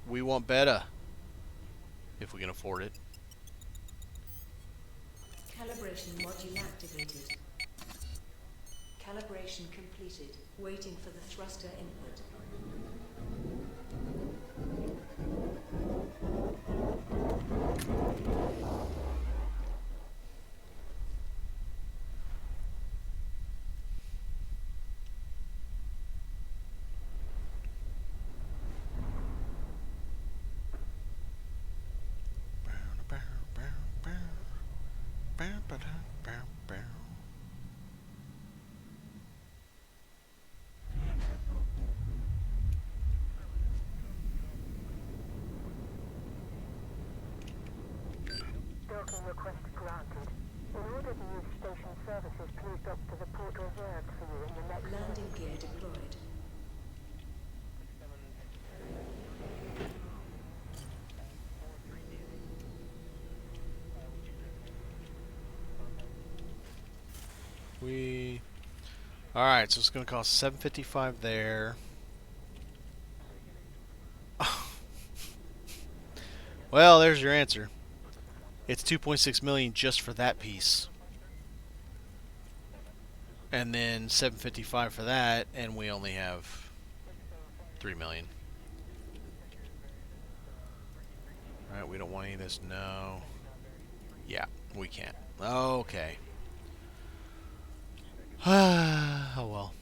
We want beta. If we can afford it. Calibration module activated. Calibration completed. Waiting for the thruster input. Docking request granted. In order to use station services, please dock to the port reserved for you in the next... Landing gear deployed. Alright, so it's going to cost $755 there. Well, there's your answer. It's 2.6 million just for that piece. And then $755 for that, and we only have 3 million. Alright, we don't want any of this. No. Yeah, we can't. Okay. Oh well.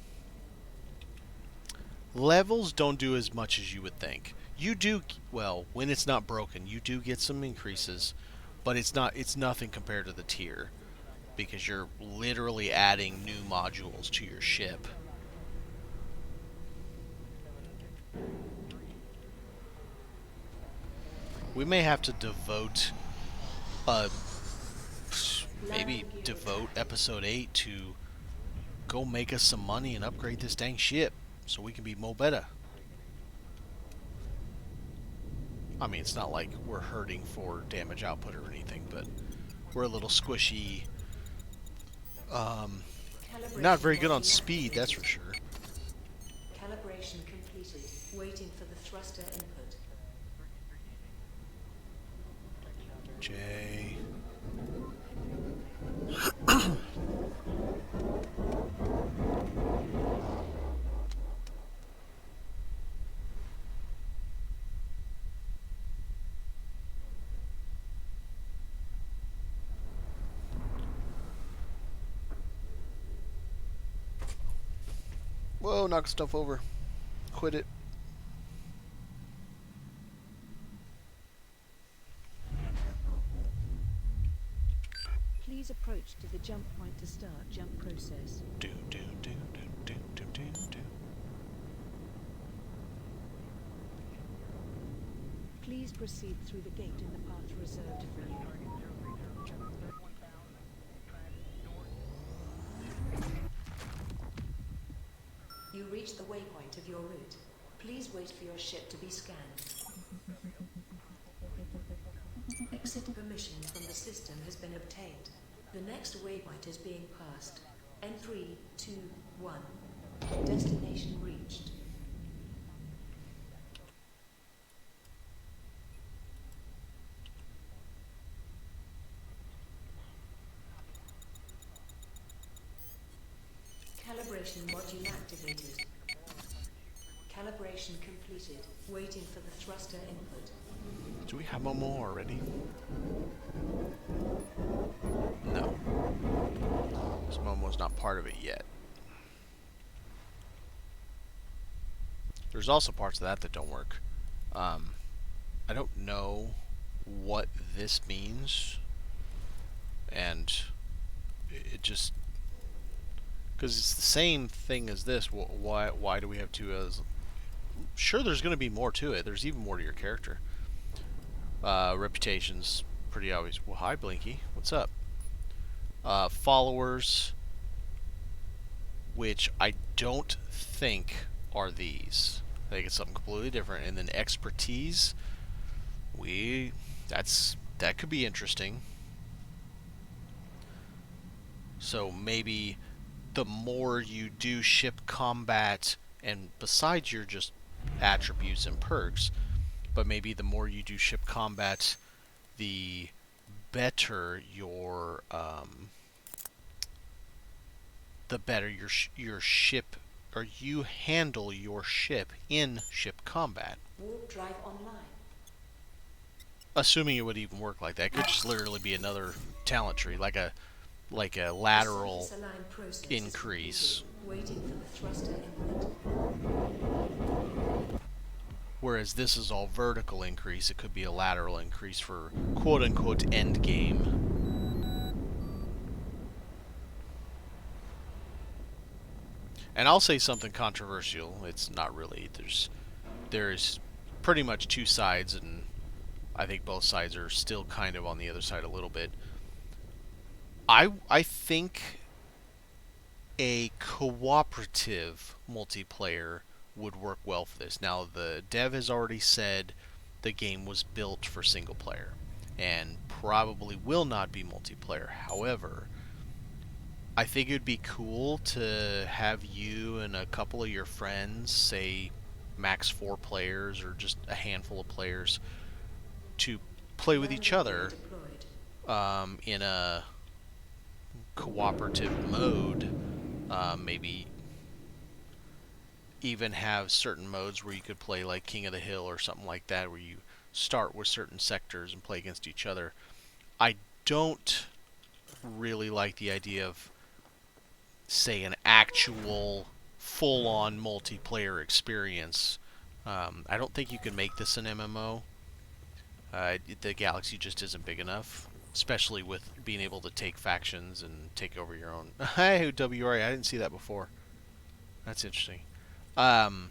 Levels don't do as much as you would think. You do, well, when it's not broken, you do get some increases, but it's nothing compared to the tier, because you're literally adding new modules to your ship. We may have to devote maybe devote episode 8 to go make us some money and upgrade this dang ship so we can be more better. I mean, it's not like we're hurting for damage output or anything, but we're a little squishy. Not very good on speed, that's for sure. Calibration completed. Waiting for the thruster input. J. Whoa, knock stuff over. Quit it. Please approach to the jump point to start jump process. Do, do, do, do, do, do, do, do. Please proceed through the gate in the path reserved for you. You reach the waypoint of your route. Please wait for your ship to be scanned. Exit permissions from the system has been obtained. The next waypoint is being passed. N321. Destination reached. Calibration module activated. Calibration completed. Waiting for the thruster input. Do we have one more already? No. This Momo's not part of it yet. There's also parts of that don't work. I don't know what this means, and it just, because it's the same thing as this. Why do we have two? Sure, there's going to be more to it. There's even more to your character. Reputation's pretty obvious. Well, hi Blinky, what's up? Followers, which I don't think are these. I think it's something completely different. And then expertise, that could be interesting. So maybe the more you do ship combat, and besides your just attributes and perks, but maybe the more you do ship combat, the better your ship, or you handle your ship in ship combat. Warp drive online. Assuming it would even work like that. It could just literally be another talent tree, like a lateral increase. Waiting for the thruster input. Whereas this is all vertical increase, it could be a lateral increase for quote-unquote end game. And I'll say something controversial. It's not really. There's pretty much two sides, and I think both sides are still kind of on the other side a little bit. I think a cooperative multiplayer would work well for this. Now, the dev has already said the game was built for single player and probably will not be multiplayer. However, I think it would be cool to have you and a couple of your friends, say max 4 players or just a handful of players, to play with each other in a cooperative mode, maybe even have certain modes where you could play like King of the Hill or something like that, where you start with certain sectors and play against each other. I don't really like the idea of, say, an actual full-on multiplayer experience. I don't think you can make this an MMO. The galaxy just isn't big enough, especially with being able to take factions and take over your own. Hey, WRA, I didn't see that before. That's interesting. Um,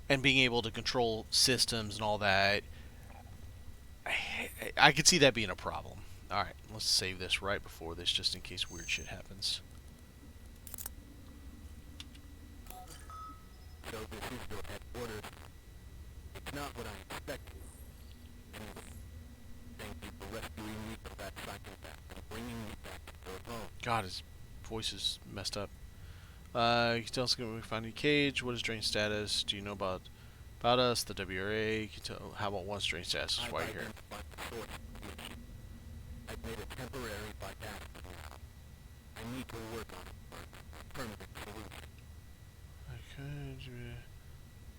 and being able to control systems and all that, I could see that being a problem. Alright, let's save this right before this, just in case weird shit happens. So this is your headquarters. It's not what I expected. Anyway, thank you for rescuing me from that psychopath and bringing me back to your home. God, his voice is messed up. You can tell us when we find a cage. What is Drane's status? Do you know about us, the WRA? You can tell, how about one's Drane's status? That's why you're here. Identified the source of the issue. I've made a temporary vitality now. I need to work on it for a permanent solution. Okay.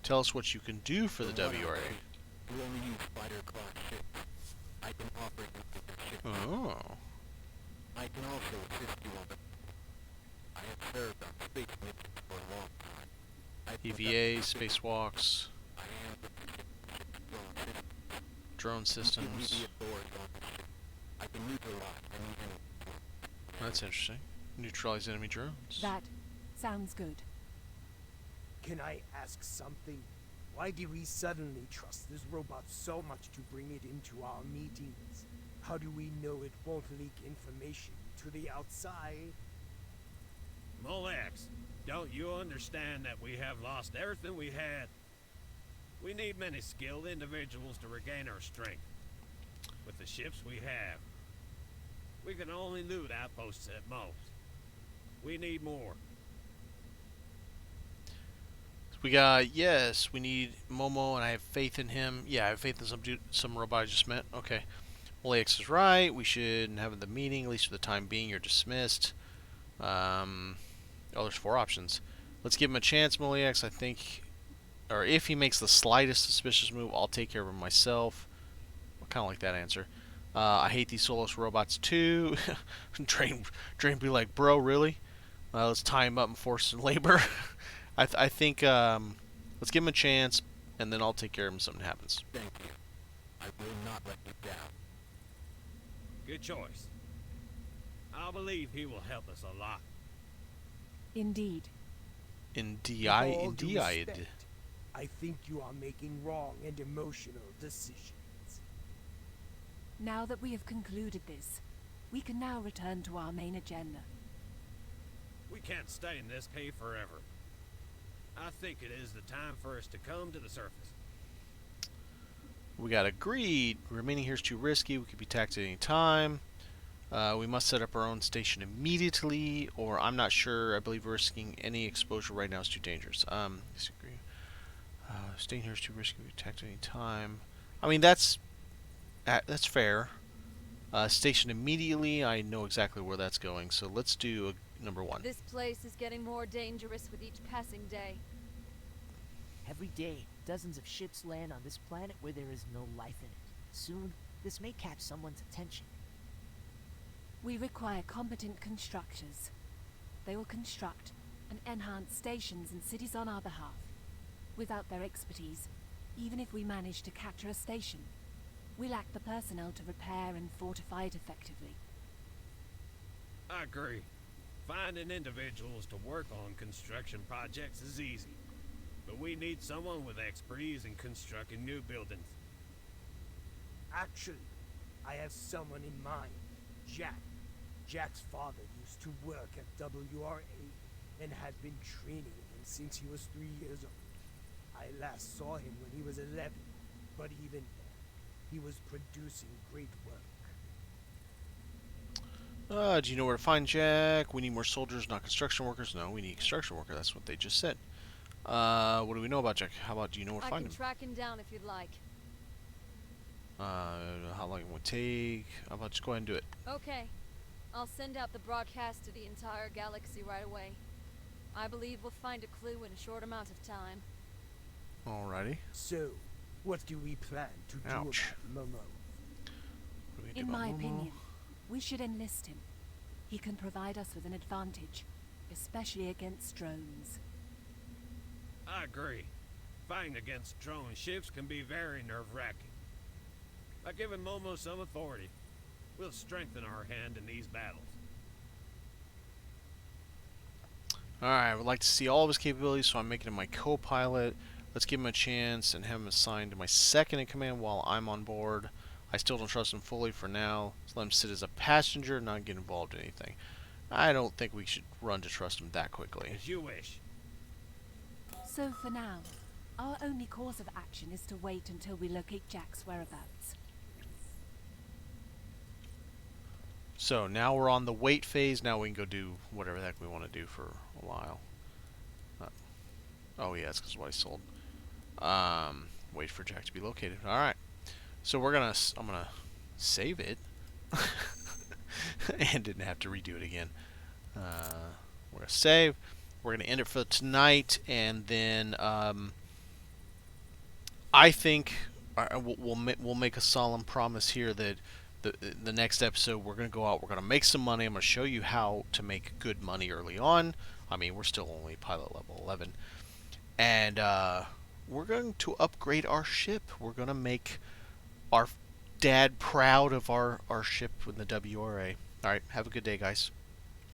Tell us what you can do for the WRA. You only use fighter class ships. I can offer you with your ship. Oh. I can also assist you on the... I have served on space missions for a long time. I EVA, spacewalks, I am the ship's drone system. Give me systems. the authority on the ship. I can neutralize any enemy. That's interesting. Neutralize enemy drones. That sounds good. Can I ask something? Why do we suddenly trust this robot so much to bring it into our meetings? How do we know it won't leak information to the outside? Molex, don't you understand that we have lost everything we had? We need many skilled individuals to regain our strength. With the ships we have, we can only loot outposts at most. We need more. We got, yes, we need Momo, and I have faith in him. Yeah, I have faith in some robot I just met. Okay. Well, AX is right. We should have the meeting, at least for the time being. You're dismissed. Oh, there's 4 options. Let's give him a chance, Moliax. I think, or if he makes the slightest suspicious move, I'll take care of him myself. I kind of like that answer. I hate these Solos robots too. Drane be like, bro, really? Let's tie him up and force labor. I think let's give him a chance, and then I'll take care of him if something happens. Thank you. I will not let you down. Good choice. I believe he will help us a lot. Indeed. With all due Indeed. respect, I think you are making wrong and emotional decisions. Now that we have concluded this, we can now return to our main agenda. We can't stay in this cave forever. I think it is the time for us to come to the surface. We got agreed. Remaining here is too risky. We could be attacked at any time. We must set up our own station immediately, or I'm not sure. I believe risking any exposure right now is too dangerous. Disagree. Staying here is too risky. We attacked at any time. I mean, that's fair. Station immediately. I know exactly where that's going. So let's do number 1. This place is getting more dangerous with each passing day. Every day, dozens of ships land on this planet where there is no life in it. Soon, this may catch someone's attention. We require competent constructors. They will construct and enhance stations and cities on our behalf. Without their expertise, even if we manage to capture a station, we lack the personnel to repair and fortify it effectively. I agree. Finding individuals to work on construction projects is easy. But we need someone with expertise in constructing new buildings. Actually, I have someone in mind. Jack. Jack's father used to work at WRA and had been training him since he was 3 years old. I last saw him when he was 11, but even then, he was producing great work. Do you know where to find Jack? We need more soldiers, not construction workers. No, we need construction worker. That's what they just said. What do we know about Jack? How about, do you know where to I find can him? track him down if you'd like. How long it would take? How about just go ahead and do it? Okay. I'll send out the broadcast to the entire galaxy right away. I believe we'll find a clue in a short amount of time. Alrighty. So, what do we plan to do about Ouch. Momo? What do we do In about my Momo? opinion, we should enlist him. He can provide us with an advantage, especially against drones. I agree. Fighting against drone ships can be very nerve-wracking. By giving Momo some authority, we'll strengthen our hand in these battles. Alright, I would like to see all of his capabilities, so I'm making him my co-pilot. Let's give him a chance and have him assigned to my second in command while I'm on board. I still don't trust him fully for now. Let's let him sit as a passenger and not get involved in anything. I don't think we should run to trust him that quickly. As you wish. So for now, our only course of action is to wait until we locate Jack's whereabouts. So now we're on the wait phase. Now we can go do whatever the heck we want to do for a while. Oh yeah, that's because what I sold. Wait for Jack to be located. All right. So I'm gonna save it, and didn't have to redo it again. We're gonna save. We're gonna end it for tonight, and then I think we'll make a solemn promise here that the next episode we're gonna go out. We're gonna make some money. I'm gonna show you how to make good money early on. I mean, we're still only pilot level 11, and we're going to upgrade our ship. We're gonna make our dad proud of our ship in the WRA. All right, have a good day, guys.